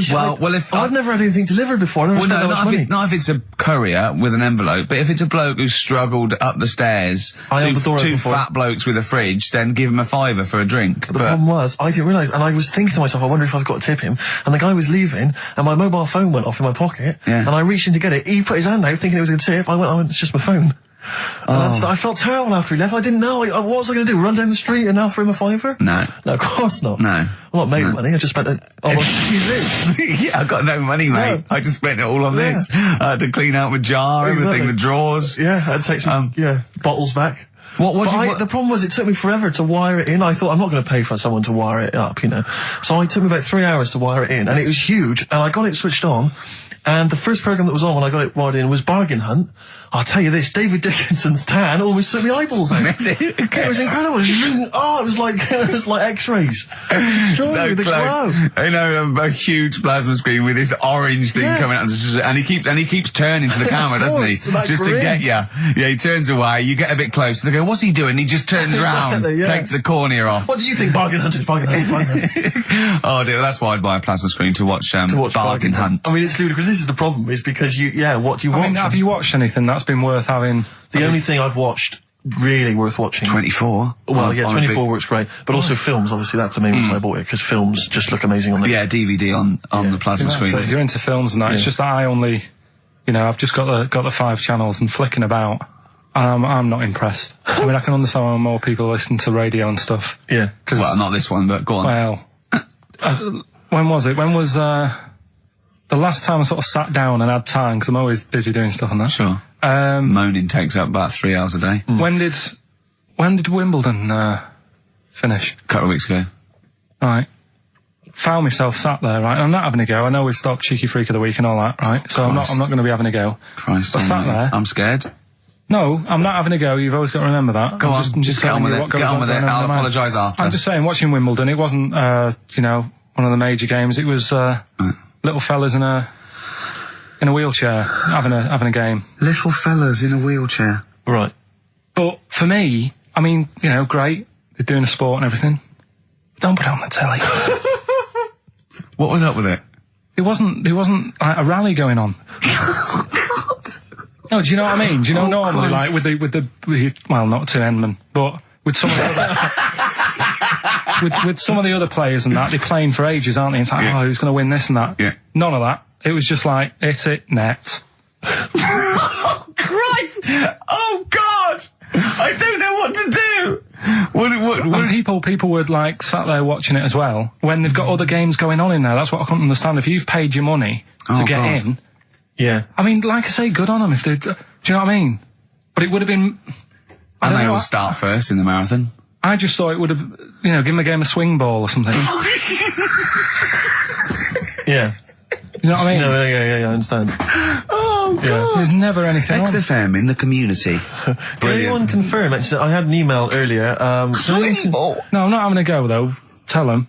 I've never had anything delivered before. I never spent that much money. Not if it's a courier with an envelope, but if it's a bloke who's struggled up the stairs, two fat blokes with a fridge, then give him a $5 for a drink. But the problem was, I didn't realise, and I was thinking to myself, I wonder if I've got to tip him. And the guy was leaving, and my mobile phone went off in my pocket, and I reached in to get it. He put his hand out thinking it was a tip. I went, it's just my phone. And I felt terrible after he left. I didn't know. What was I going to do? Run down the street and offer him a $5? No. No, of course not. No. I'm not made money. I just spent it on TV. Yeah, I got no money, mate. No. I just spent it all on this. I had to clean out my jar, everything, the drawers. Yeah, I'd take some bottles back. The problem was it took me forever to wire it in. I thought I'm not going to pay for someone to wire it up, you know. So it took me about 3 hours to wire it in, and it was huge. And I got it switched on. And the first programme that was on when I got it wired in was Bargain Hunt. I'll tell you this, David Dickinson's tan always took my eyeballs out. It was incredible. It was like X-rays. So the glow. I know, a huge plasma screen with this orange thing coming out, and he keeps turning to the camera, doesn't he? Just to get you. Yeah, he turns away. You get a bit close. They go, "What's he doing?" He just turns around, takes the cornea off. What do you think, Bargain Hunt? Bargain Hunt. Oh dear, that's why I'd buy a plasma screen to watch Bargain Hunt. I mean, it's ludicrous. This is the problem, is because what do you watch? I mean, have you watched anything that's been worth having? The only thing I've watched really worth watching. 24. Well, 24 works great, but also films. Obviously, that's the main reason I bought it, because films just look amazing on the DVD on the plasma screen. You're into films and that. It's just that I only, I've just got the 5 channels and flicking about. I'm not impressed. I mean, I can understand why more people listen to radio and stuff. Yeah. Well, not this one, but go on. Well, when was it? When was the last time I sort of sat down and had time, because I'm always busy doing stuff on that. Sure. Moaning takes up about 3 hours a day. When did Wimbledon finish? A couple of weeks ago. Right. Found myself sat there, right? I'm not having a go. I know we stopped Cheeky Freak of the Week and all that, right? So I'm not going to be having a go. Christ, I sat there. I'm scared. No, I'm not having a go. You've always got to remember that. Go on, just get on with it. Get on with it. I'll apologise after. I'm just saying, watching Wimbledon, it wasn't, you know, one of the major games. It was little fellas in a wheelchair having a game. Little fellas in a wheelchair. Right. But for me, I mean, you know, great. They're doing a sport and everything. Don't put it on the telly. What was up with it? It wasn't like a rally going on. No, do you know what I mean? Do you know normally, Christ. like with the well, not to Enman, but with some of the other, with some of the other players and that, they're playing for ages, aren't they? It's like, oh, who's going to win this and that? Yeah. None of that. It was just like, hit it, net. Oh, Christ! Oh, God! I don't know what to do! And people would like sat there watching it as well when they've got other games going on in there. That's what I couldn't understand. If you've paid your money to get in, yeah. I mean, like I say, good on them if they. Do you know what I mean? But it would have been. And they all start first in the marathon. I just thought it would have, you know, given the game a swing ball or something. Yeah. You know what I mean? No, yeah, I understand. Oh, God. Yeah. There's never anything on. XFM in the community. Did anyone confirm, actually, I had an email earlier, Swing ball! No, I'm not having a go, though. Tell them.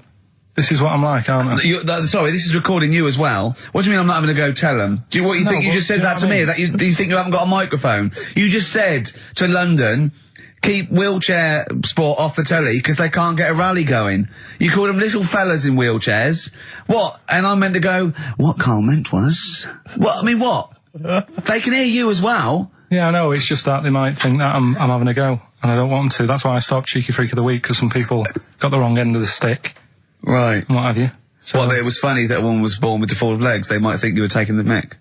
This is what I'm like, aren't I? Sorry, this is recording you as well. What do you mean I'm not having to go tell them? Do you think you just said that to me? That do you think you haven't got a microphone? You just said to London, keep wheelchair sport off the telly because they can't get a rally going. You called them little fellas in wheelchairs. What? And I meant to go, what Karl meant was... What? I mean, what? They can hear you as well. Yeah, I know. It's just that they might think that I'm having a go, and I don't want them to. That's why I stopped Cheeky Freak of the Week, because some people got the wrong end of the stick. Right. And what have you. So, Well, it was funny that a woman was born with deformed legs. They might think you were taking the mick.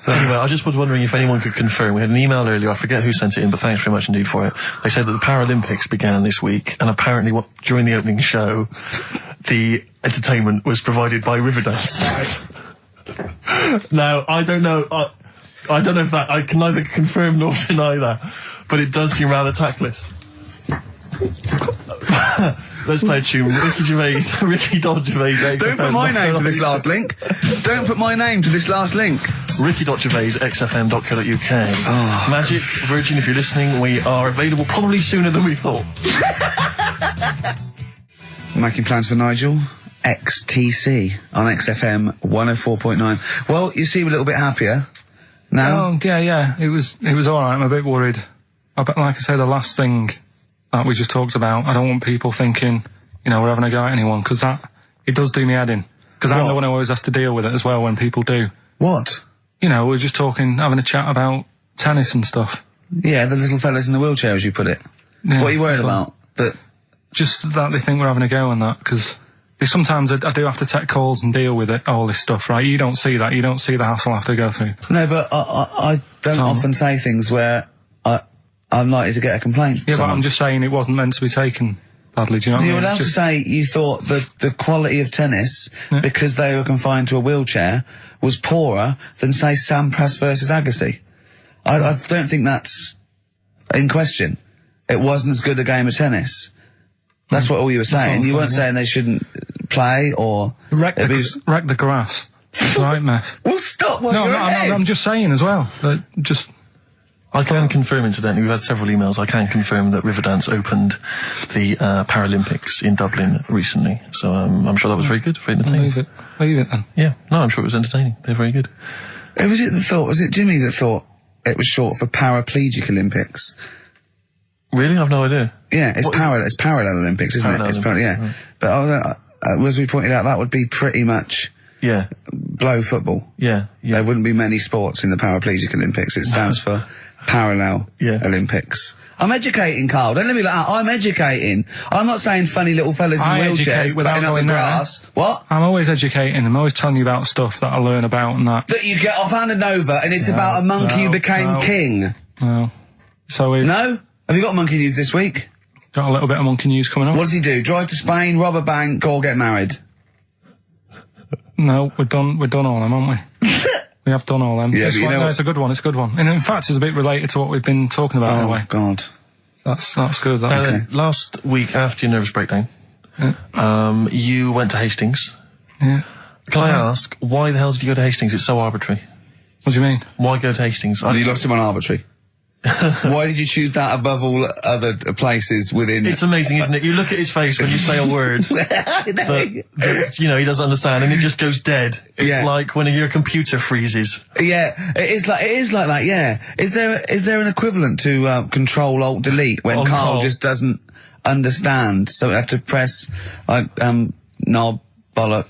So anyway, I just was wondering if anyone could confirm. We had an email earlier, I forget who sent it in, but thanks very much indeed for it. They said that the Paralympics began this week, and apparently during the opening show, the entertainment was provided by Riverdance. Now, I don't know if that, I can neither confirm nor deny that, but it does seem rather tactless. Let's play a tune. Ricky Gervais. Don't put my name to this last link. Don't put my name to this last link. Ricky.Gervais, xfm.co.uk. Oh. Magic, Virgin, if you're listening, we are available probably sooner than we thought. Making plans for Nigel. XTC on XFM 104.9. Well, you seem a little bit happier now. Oh, yeah. It was alright. I'm a bit worried. Like I say, the last thing that we just talked about, I don't want people thinking, you know, we're having a go at anyone, because it does do me head in. Because I'm the one who always has to deal with it as well when people do. What? You know, we're just having a chat about tennis and stuff. Yeah, the little fellas in the wheelchair, as you put it. Yeah, what are you worried about? Just that they think we're having a go and that, because sometimes I do have to take calls and deal with it, all this stuff, right? You don't see that. You don't see the hassle I have to go through. No, but I don't often say things where I'm likely to get a complaint from Yeah, someone. but I'm just saying it wasn't meant to be taken badly, do you know what I mean? You're allowed to say you thought that the quality of tennis, because they were confined to a wheelchair, was poorer than, say, Sampras versus Agassi. I don't think that's in question. It wasn't as good a game of tennis. That's what all you were saying. You weren't saying they shouldn't play or... Wreck the grass. Right mess. Well, stop while you're ahead. I'm just saying as well. I can confirm, incidentally, we've had several emails, I can confirm that Riverdance opened the Paralympics in Dublin recently. So I'm sure that was very good, very entertaining. Leave it then. Yeah, no, I'm sure it was entertaining. They're very good. Who was it that thought? Was it Jimmy that thought it was short for Paraplegic Olympics? Really? I've no idea. Yeah, it's Parallel Olympics, isn't it? It's yeah. Right. But as we pointed out, that would be pretty much blow football. Yeah. There wouldn't be many sports in the Paraplegic Olympics. It stands for Parallel Olympics. I'm educating, Karl. Don't let me like that. I'm educating. I'm not saying funny little fellas in wheelchairs putting up the grass. What? I'm always educating. I'm always telling you about stuff that I learn about and that. That you get offhanded over, and it's about a monkey who became king. No. So No? Have you got monkey news this week? Got a little bit of monkey news coming up. What does he do? Drive to Spain, rob a bank, or get married? No, we've done all them, haven't we? We have done all them. Yeah, This but you one, know no, what- it's a good one. It's a good one. And in fact, it's a bit related to what we've been talking about in a Oh, way. God. That's good. That's Then last week after your nervous breakdown, you went to Hastings. yeah. Can I ask, why the hell did you go to Hastings? It's so arbitrary. What do you mean? Why go to Hastings? You lost him on arbitrary. Why did you choose that above all other places within... It's amazing, isn't it? You look at his face when you say a word that, you know, he doesn't understand, and it just goes dead. It's Yeah. like when your computer freezes. Yeah, it is like that. Yeah, is there an equivalent to Control Alt Delete when Oh, Karl no. just doesn't understand? So we have to press like knob, bollock,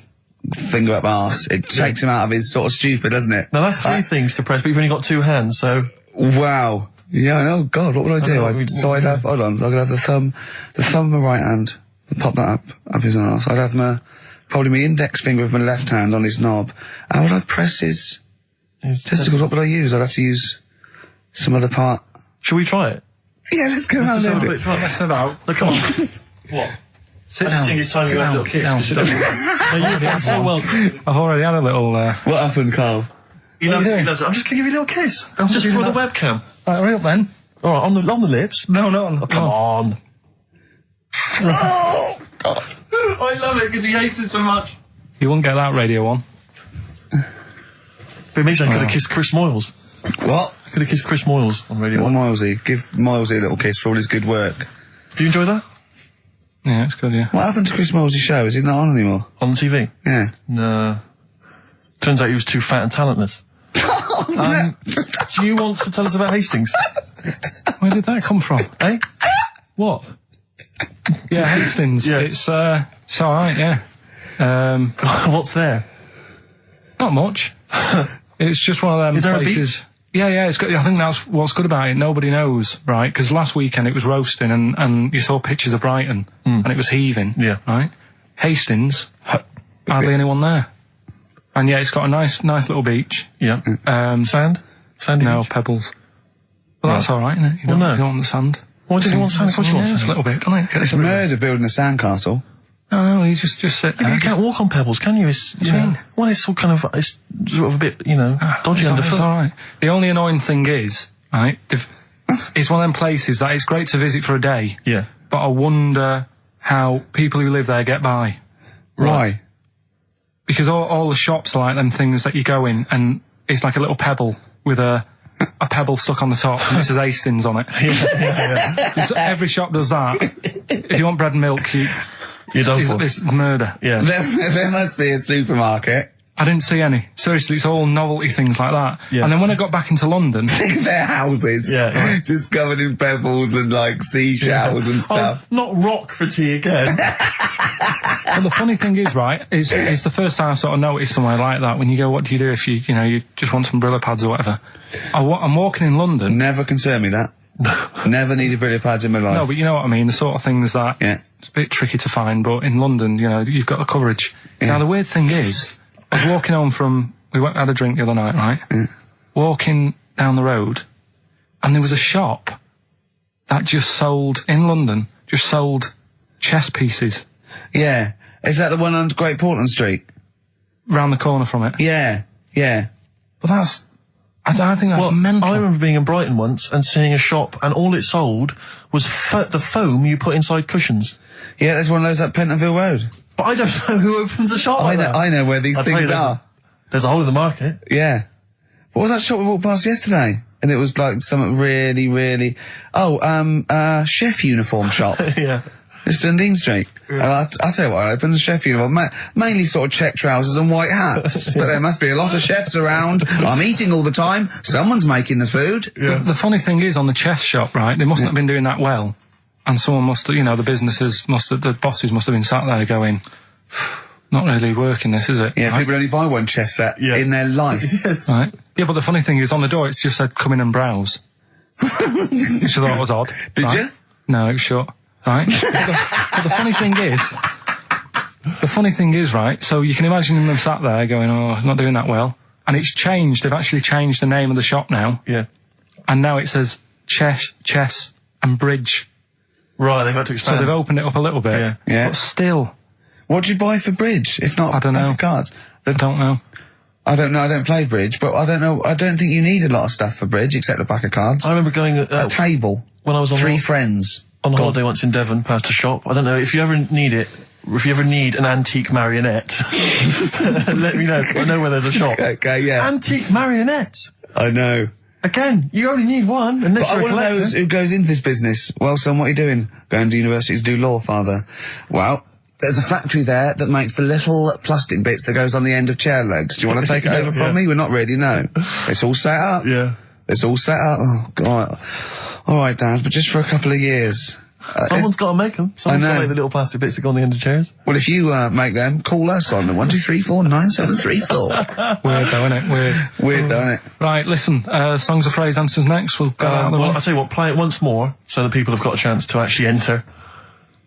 finger up arse. It takes him out of his sort of stupid, doesn't it? Now that's three things to press, but you've only got two hands, so... Wow. Yeah, I know. God, what would I do? know, I'd have, hold on, so I could have the thumb of my right hand, pop that up his arse. I'd have probably my index finger of my left hand on his knob. How would I press his testicles? What would I use? I'd have to use some other part. Shall we try it? Yeah, let's go around there. Just have a bit of fun. Messing about. Look, come on. What? Sit I just down. think it's time Sit you have a down. little Sit down. kiss. Sit down. No, you've done so well. I've already had a little. What happened, Karl? He loves you it, he doing? loves it. I'm just going to give you a little kiss. Just do for the that. webcam. Hurry up then. All right, on the lips. No, no. Oh, come on. Oh, God. I love it because he hates it so much. You wouldn't get that radio on. But maybe I could have kissed Chris Moyles. What? I could have kissed Chris Moyles on Radio Little 1. Milesy. Give Milesy a little kiss for all his good work. Do you enjoy that? Yeah, it's good. Yeah. What happened to Chris Milesy's show? Is he not on anymore? On TV? Yeah. No. Turns out he was too fat and talentless. Do you want to tell us about Hastings? Where did that come from? Eh? What? Yeah, Hastings. Yeah. It's alright. Yeah. What's there? Not much. It's just one of them Is there a places. Yeah, it's good. I think that's what's good about it. Nobody knows, right? Because last weekend it was roasting, and you saw pictures of Brighton, and it was heaving. Yeah. Right. Hastings, hardly anyone there. And yeah, it's got a nice little beach. Yeah. Sand? Sandy No beach? pebbles. Well, that's all right, isn't it? You don't, no. you don't want the sand. Why does he want sand? Of course he wants Yeah, sand. a little bit, don't it? It's a murder building a sandcastle. No, you just sit there. You can't walk on pebbles, can you? It's, do you mean? Well, it's all kind of, it's sort of a bit, you know, dodgy It's underfoot. all right. The only annoying thing is, right, it's one of them places that it's great to visit for a day, Yeah. but I wonder how people who live there get by. Why? Because all the shops are like them things that you go in, and it's like a little pebble with a pebble stuck on the top, and it says Hastings on it. So every shop does that. If you want bread and milk, You're done for. it's murder. Yeah. There must be a supermarket. I didn't see any. Seriously, it's all novelty things like that. Yeah. And then when I got back into London, Their houses. Yeah, right. Just covered in pebbles and like seashells and stuff. Oh, not rock for tea again. but the funny thing is, right, it's the first time I sort of noticed somewhere like that. When you go, what do you do if you just want some Brillo pads or whatever? I'm walking in London. Never concerned me that. Never needed Brillo pads in my life. No, but you know what I mean. The sort of things that Yeah. it's a bit tricky to find. But in London, you've got the coverage. Yeah. Now the weird thing is, I was walking home from had a drink the other night, right? Yeah. Walking down the road, and there was a shop that just sold in London, chess pieces Yeah. Is that the one on Great Portland Street? round the corner from it. Yeah. Yeah. But I think that's mental. I remember being in Brighton once and seeing a shop, and all it sold was the foam you put inside cushions. Yeah, there's one of those at Pentonville Road. But I don't know who opens a shop like that. I know where these I'll tell you, things are. There's a hole in the market. Yeah. What was that shop we walked past yesterday? And it was like something really, really... chef uniform shop. Yeah. It's Dundee Street. And I'll tell you what, I opened a chef uniform. Mainly sort of check trousers and white hats. But there must be a lot of chefs around. I'm eating all the time. Someone's making the food. Yeah. The funny thing is, on the chess shop, right, they mustn't have been doing that well. And someone must have, the bosses must have been sat there going, not really working this, is it? Yeah, right? people only buy one chess set in their life. Yes. Right. Yeah, but the funny thing is, on the door, it's just said, come in and browse. Which I thought was odd. Did right? you? No, it was shut. Right? but the funny thing is, right, so you can imagine them sat there going, oh, it's not doing that well. And it's changed. They've actually changed the name of the shop now. Yeah. And now it says chess and bridge. Right, they've had to So expand. they've opened it up a little bit. Yeah. Yeah. But still, What do you buy for bridge, if not I don't know. cards? I don't know. I don't know. I don't play bridge, but I don't know. I don't think you need a lot of stuff for bridge except a pack of cards. I remember going a table when I was on three friends on holiday once in Devon, past a shop. I don't know if you ever need it. If you ever need an antique marionette, let me know. I know where there's a shop. Okay, yeah. Antique marionettes. I know. Again, you only need one, unless But you're I a want to collector. know who goes into this business. Well, son, what are you doing? Going to university to do law, father? Well, there's a factory there that makes the little plastic bits that goes on the end of chair legs. Do you want to take it over from me? We're not ready, no. It's all set up. Yeah. It's all set up. Oh, God. All right, Dad, but just for a couple of years. Someone's got to make them. Someone's got to make the little plastic bits that go on the end of chairs. Well, if you make them, call us on 123497734. Weird though, isn't it? Weird though, isn't it? Right, listen, songs of phrase answers next. We'll go out the way. I'll tell you what, play it once more so that people have got a chance to actually enter.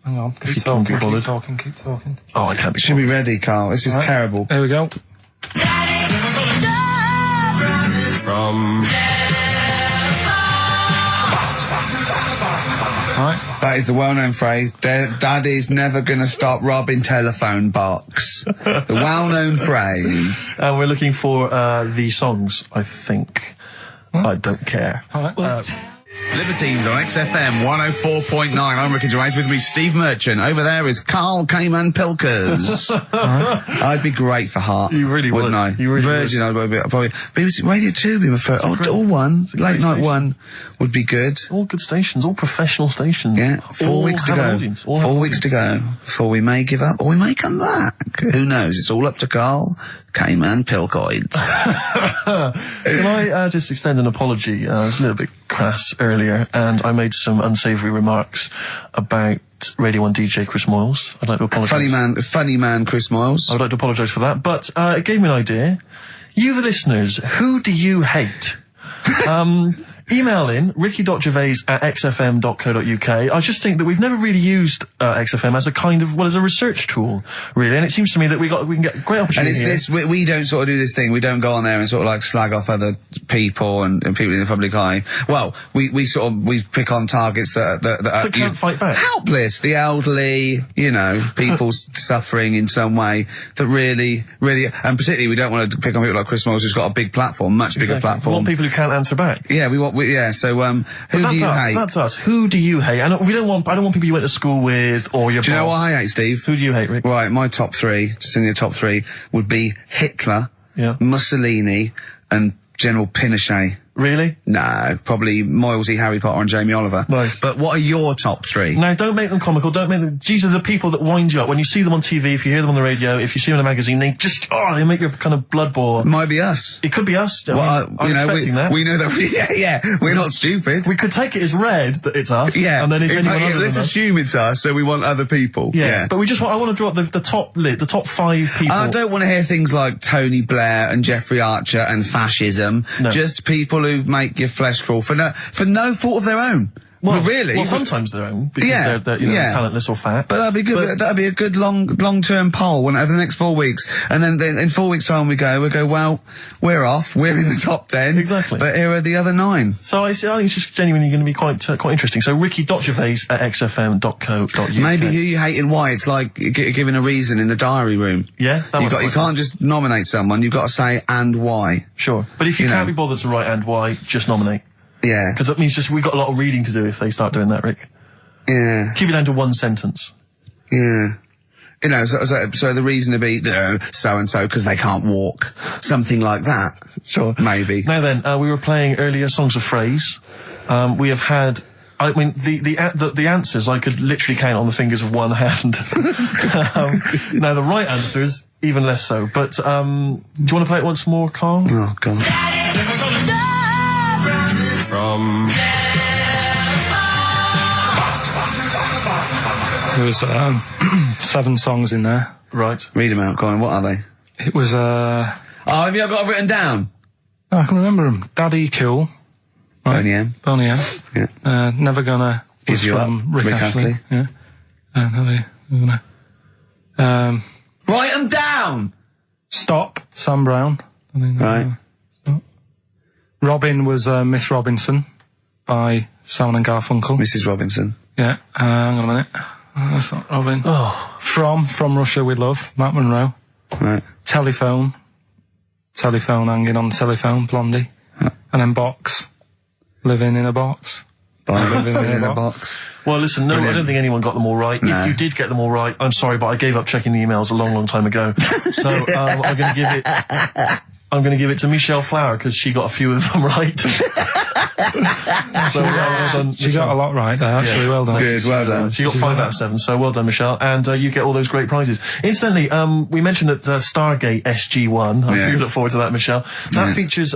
Hang on, If you can't be bothered. keep talking. Oh, I can't be Should be ready, Carl. This is terrible. Here we go. Right. That is the well-known phrase, Daddy's never gonna stop robbing telephone box. The well-known phrase. And we're looking for the songs, I think. I don't care. All right. Libertines on XFM 104.9. I'm Ricky Gervais. With me, Steve Merchant. Over there is Karl Pilkington. I'd be great for Heart. You really wouldn't would. I? You really Virgin, I'd probably. BBC Radio 2 be my first. All one. Late night one would be good. All good stations, all professional stations. Yeah, 4 weeks to have an go. audience, all have 4 an weeks to go before we may give up or we may come back. Who knows? It's all up to Karl Pilkington. Can I just extend an apology? I was a little bit crass earlier, and I made some unsavoury remarks about Radio 1 DJ Chris Moyles. I'd like to apologise. Funny man, Chris Moyles. I would like to apologise for that, but it gave me an idea. You, the listeners, who do you hate? Email in ricky.gervais@xfm.co.uk. I just think that we've never really used XFM as a kind of, as a research tool, really, and it seems to me that we can get great opportunity. And it's this, we don't sort of do this thing, we don't go on there and sort of like slag off other people and people in the public eye. Well, we pick on targets that can't fight back. Helpless, the elderly, people suffering in some way that really, and particularly we don't want to pick on people like Chris Moyles, who's got a big platform, much bigger platform. We want people who can't answer back. Yeah, who do you hate? That's us. Who do you hate? I don't want people you went to school with or your boss. Do you know what I hate, Steve? Who do you hate, Rick? Right, my top three, just in the top three, would be Hitler, Mussolini, and General Pinochet. Really? No, probably Moylesy, Harry Potter, and Jamie Oliver. Nice. But what are your top three? No, don't make them comical. Don't make them. These are the people that wind you up when you see them on TV. If you hear them on the radio, if you see them in a magazine, they make your kind of blood boil. Might be us. It could be us. I'm expecting that. We know that. We're not stupid. We could take it as read that it's us. Yeah. And then if anyone other let's than us, assume it's us, so we want other people. Yeah. But I want to draw up the top 5 people. I don't want to hear things like Tony Blair and Jeffrey Archer and fascism. No. Just people who make your flesh crawl for no fault of their own. Well, really? Well, sometimes their own because they're talentless or fat. But that'd be good. That'd be a good long-term poll over the next 4 weeks, and then in 4 weeks' time we go. Well, we're off. We're in the top 10. Exactly. But here are the other 9. So I think it's just genuinely going to be quite interesting. So ricky.gervais@xfm.co.uk. Maybe who you hate and why. It's like giving a reason in the diary room. Yeah, you can't just nominate someone. You've got to say and why. Sure, but if you can't be bothered to write and why, just nominate. Yeah. Because that means we've got a lot of reading to do if they start doing that, Rick. Yeah. Keep it down to one sentence. Yeah. So the reason to be so-and-so because they can't walk. Something like that. Sure. Maybe. Now then, we were playing earlier songs of phrase. We have had... I mean, the answers I could literally count on the fingers of one hand. Now, the right answers, even less so. But, do you want to play it once more, Karl? Oh, God. There was 7 songs in there. Right. Read them out, go on. What are they? It was have you got it written down? I can remember them. Daddy Cool. Right. Boney M. Yeah. Never Gonna Give You from Up, Rick Astley. Yeah. Never Gonna. Write them down! Stop, Sam Brown. Right. Stop. Robin was Miss Robinson by Simon and Garfunkel. Mrs. Robinson. Yeah. Hang on a minute. That's not Robin. Oh. From Russia with Love, Matt Monro. Right. telephone hanging on the telephone, Blondie. And then box, living in a box. Living in a box. Well, listen, no, Brilliant. I don't think anyone got them all right. No. If you did get them all right, I'm sorry, but I gave up checking the emails a long, long time ago. So I'm going to give it to Michelle Flower because she got a few of them right. So well done. She got a lot right there, actually. Well done. Good, well done. She got 5 out of 7, so well done, Michelle. And you get all those great prizes. Incidentally, we mentioned that Stargate SG-1, I really look forward to that, Michelle. That features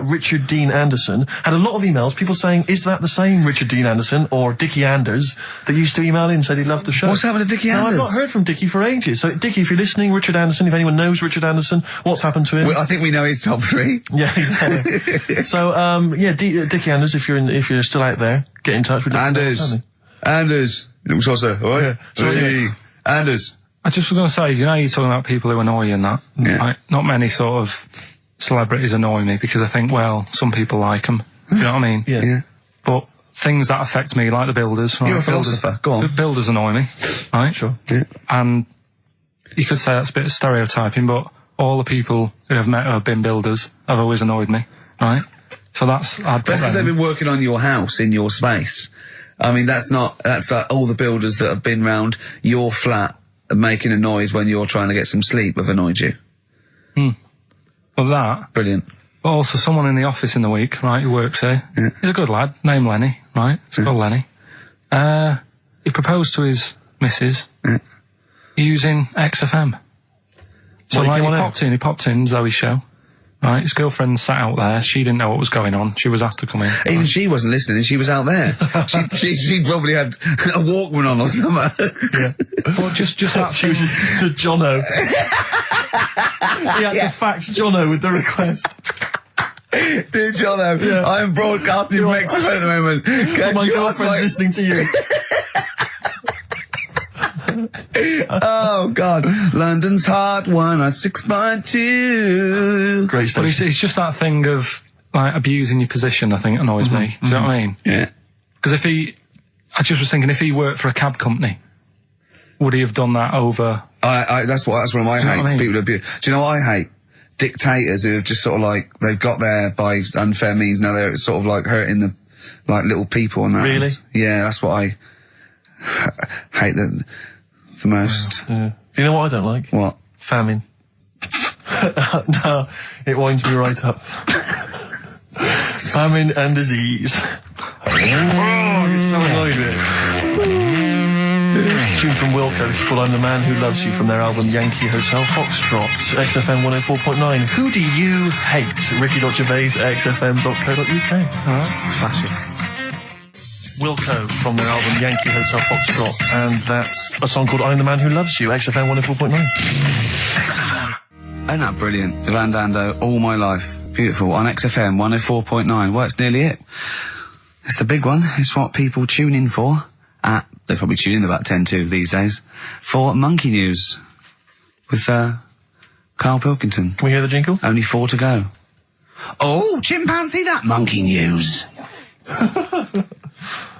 Richard Dean Anderson. Had a lot of emails, people saying, is that the same Richard Dean Anderson or Dickie Anders that used to email in and said he loved the show? What's happened to Dickie Anders? I've not heard from Dickie for ages. So, Dickie, if you're listening, Richard Anderson, if anyone knows Richard Anderson, what's happened to him? Well, I think we know his top 3. Yeah, exactly. So, Dickie Anders, if you're still out there, get in touch with Anders. It was also, Anders. I just was going to say, you know, you're talking about people who annoy you and that. Yeah. Right? Not many sort of celebrities annoy me because I think, well, some people like them. You know what I mean? Yeah. But things that affect me, like the builders. Right? You're a philosopher. Go on. The builders annoy me, right? Sure. Yeah. And you could say that's a bit of stereotyping, but all the people who I've met who have been builders have always annoyed me, right? So that's because they've been working on your house in your space. I mean, that's like all the builders that have been round your flat making a noise when you're trying to get some sleep have annoyed you. Well, that. Brilliant. But also someone in the office in the week, right, who works here. Yeah. He's a good lad, named Lenny, right? He's called Lenny. He proposed to his missus using XFM. So like he popped in Zoe's show. Right, his girlfriend sat out there. She didn't know what was going on. She was asked to come in. Even she wasn't listening. She was out there. she probably had a Walkman on or something. Yeah. Well, just that. She was just to Jono. He had to fax Jono with the request. Dear Jono, I'm broadcasting from XFM at the moment. My girlfriend's listening to you. Oh God, London's Hot 106.2. Great But stuff. it's just that thing of like abusing your position. I think annoys me. Do you know what I mean? Yeah. Because I just was thinking, if he worked for a cab company, would he have done that over? That's one of my hates. what I mean? People who abuse. Do you know what I hate? Dictators who have just sort of like they've got there by unfair means. Now they're sort of like hurting the like little people and that. Really? Yeah, that's what I hate the most. Yeah. Do you know what I don't like? What? Famine. No, it winds me right up. Famine and disease. Oh, I get so annoyed with it. Tune from Wilco. This is called I'm the Man Who Loves You from their album Yankee Hotel Foxtrot. XFM 104.9. Who do you hate? Ricky Gervais, xfm.co.uk. Fascists. Wilco from their album Yankee Hotel Foxtrot, and that's a song called I'm the Man Who Loves You, XFM 104.9. Isn't that brilliant? Van Dando, All My Life. Beautiful. On XFM 104.9. Well, it's nearly it. It's the big one. It's what people tune in for. They probably tune in about 10 to these days. For Monkey News. With, Karl Pilkington. Can we hear the jingle? Only 4 to go. Oh, chimpanzee, that Monkey News.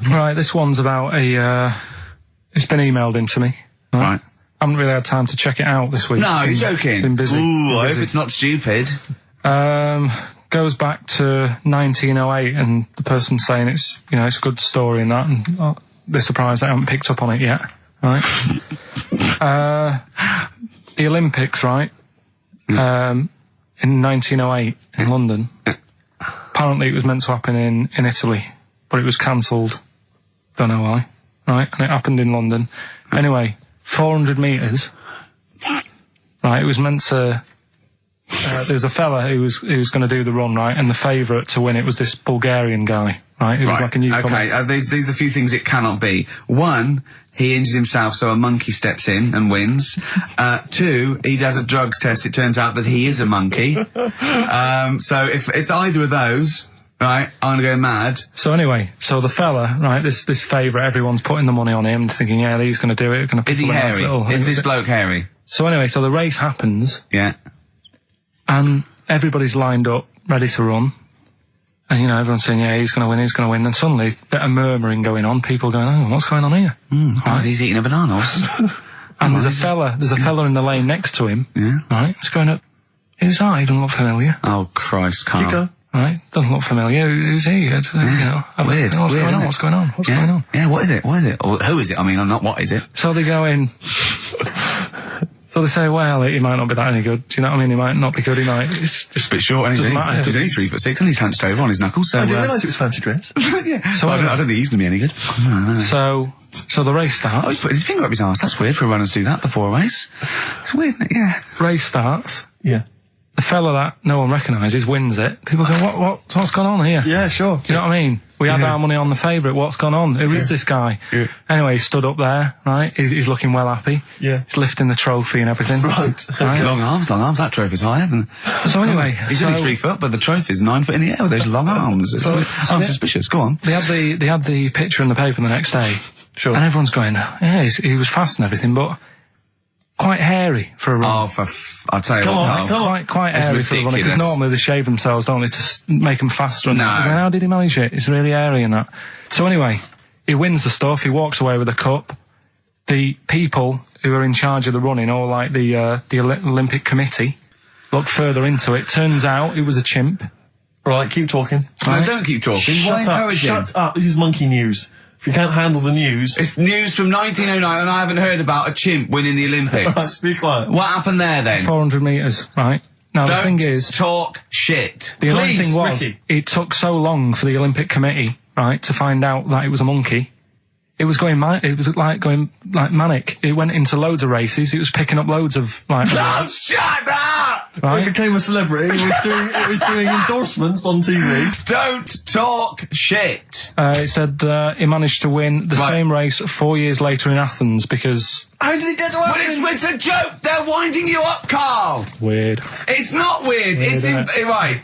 Right, this one's about it's been emailed in to me. Right. I haven't really had time to check it out this week. No, you're joking. Been busy. Ooh, I hope it's not stupid. Goes back to 1908, and the person's saying it's a good story and that, and they're surprised they haven't picked up on it yet. Right. The Olympics, right? In 1908 in London. Apparently it was meant to happen in Italy, but it was cancelled. Don't know why. Right, and it happened in London. Anyway, 400 metres. Right, it was meant to. There was a fella who was going to do the run, right, and the favourite to win it was this Bulgarian guy, right? Who was like a newcomer. Okay, these are a few things it cannot be. 1, he injures himself, so a monkey steps in and wins. 2, he does a drugs test. It turns out that he is a monkey. So if it's either of those, right, I'm gonna go mad. So anyway, so the fella, right, this favourite, everyone's putting the money on him, thinking, yeah, he's going to do it. Gonna Is he hairy? Is this bloke hairy? So anyway, so the race happens. Yeah. And everybody's lined up, ready to run. And, everyone's saying, yeah, he's going to win, he's going to win. And suddenly, a bit of murmuring going on, people going, oh, what's going on here? He's eating a banana. And there's a fella in the lane next to him. Yeah. Right? He's going up. Who's that? He doesn't look familiar. Oh, Christ, Karl. You go. Right? Doesn't look familiar. Who's he? You know, Weird. What's Weird, going on? isn't it? What's going on? What's Yeah. going on? Yeah, what is it? What is it? Or who is it? I mean, not what is it? So they go in. So they say, well, he might not be that any good. Do you know what I mean? He might not be good. He might. It's Just a bit short, isn't he? matter. He's only 3'6", and he's hunched over on his knuckles. So, I didn't realise it was fancy dress. yeah. So But I don't think he's going to be any good. No. So the race Oh, starts. he's put his finger up his arse. That's weird for a runner to do that before a race. It's weird, isn't it? Yeah. Race starts. Yeah. The fella that no one recognises wins it. People go, what's gone on here? Yeah, sure. Do you know what I mean? We had our money on the favourite. What's gone on? Who is this guy? Yeah. Anyway, he stood up there, right? He's looking well happy. Yeah. He's lifting the trophy and everything. Right. Right? Long arms. That trophy's higher than... So anyway, He's only 3 foot, but the trophy's 9 foot in the air with those long arms. I'm suspicious. Go on. They had the picture in the paper the next day. Sure. And everyone's going, yeah, he was fast and everything, but quite hairy for a runner. Oh, I'll tell you Come what, on, Karl. come on. Quite It's hairy for a runner, because ridiculous. normally they shave themselves, don't they, to make them faster. And No. that. How did he manage it? It's really hairy and that. So anyway, he wins the stuff, he walks away with a cup. The people who are in charge of the running, or like the Olympic Committee, look further into it. Turns out it was a chimp. Right, keep talking. No, don't keep talking. Why encourage him? Shut up. This is monkey news. If you can't handle the news... It's news from 1909, and I haven't heard about a chimp winning the Olympics. Be quiet. What happened there, then? 400 metres, right? Now the Don't thing is, talk shit. the annoying Please, thing was, Ricky. it took so long for the Olympic Committee, right, to find out that it was a monkey. It was going manic. It went into loads of races. It was picking up loads of like. Oh, shut up! He Right? became a celebrity. It was doing endorsements on TV. Don't talk shit. It said he managed to win the Right. same race 4 years later in Athens because How did he get to But Athens? it's a joke. They're winding you up, Karl. weird. It's not weird. It's isn't it? right.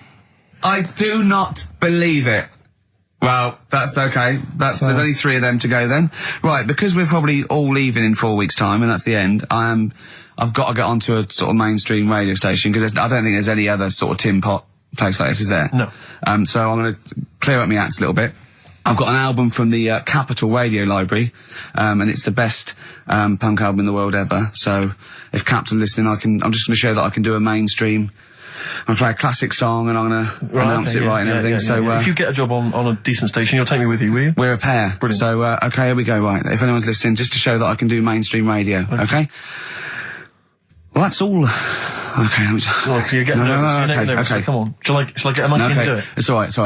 I do not believe it. Well, that's okay. There's only 3 of them to go then. Right, because we're probably all leaving in 4 weeks' time, and that's the end. I've got to get onto a sort of mainstream radio station, because I don't think there's any other sort of tin pot place like this, is there? No. So I'm going to clear up my act a little bit. I've got an album from the Capitol Radio Library, and it's the best punk album in the world ever. So if Capitol listening, I'm just going to show that I can do a mainstream. I'm going to play a classic song, and I'm going to announce it right and everything. So if you get a job on a decent station, you'll take me with you, will you? we're a pair. Brilliant. So, okay, here we go, right. If anyone's listening, just to show that I can do mainstream radio, okay? Well, that's all. Okay, let me just... Well, you're getting nervous. You're getting nervous. okay. So come on. Shall I get a mic No, and okay, do it? it's alright.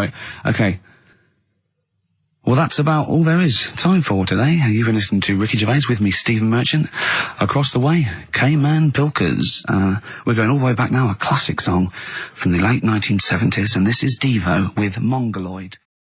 Okay. Well, that's about all there is time for today. You've been listening to Ricky Gervais with me, Stephen Merchant. Across the way, K-Man Pilkers. We're going all the way back now, a classic song from the late 1970s, and this is Devo with Mongoloid.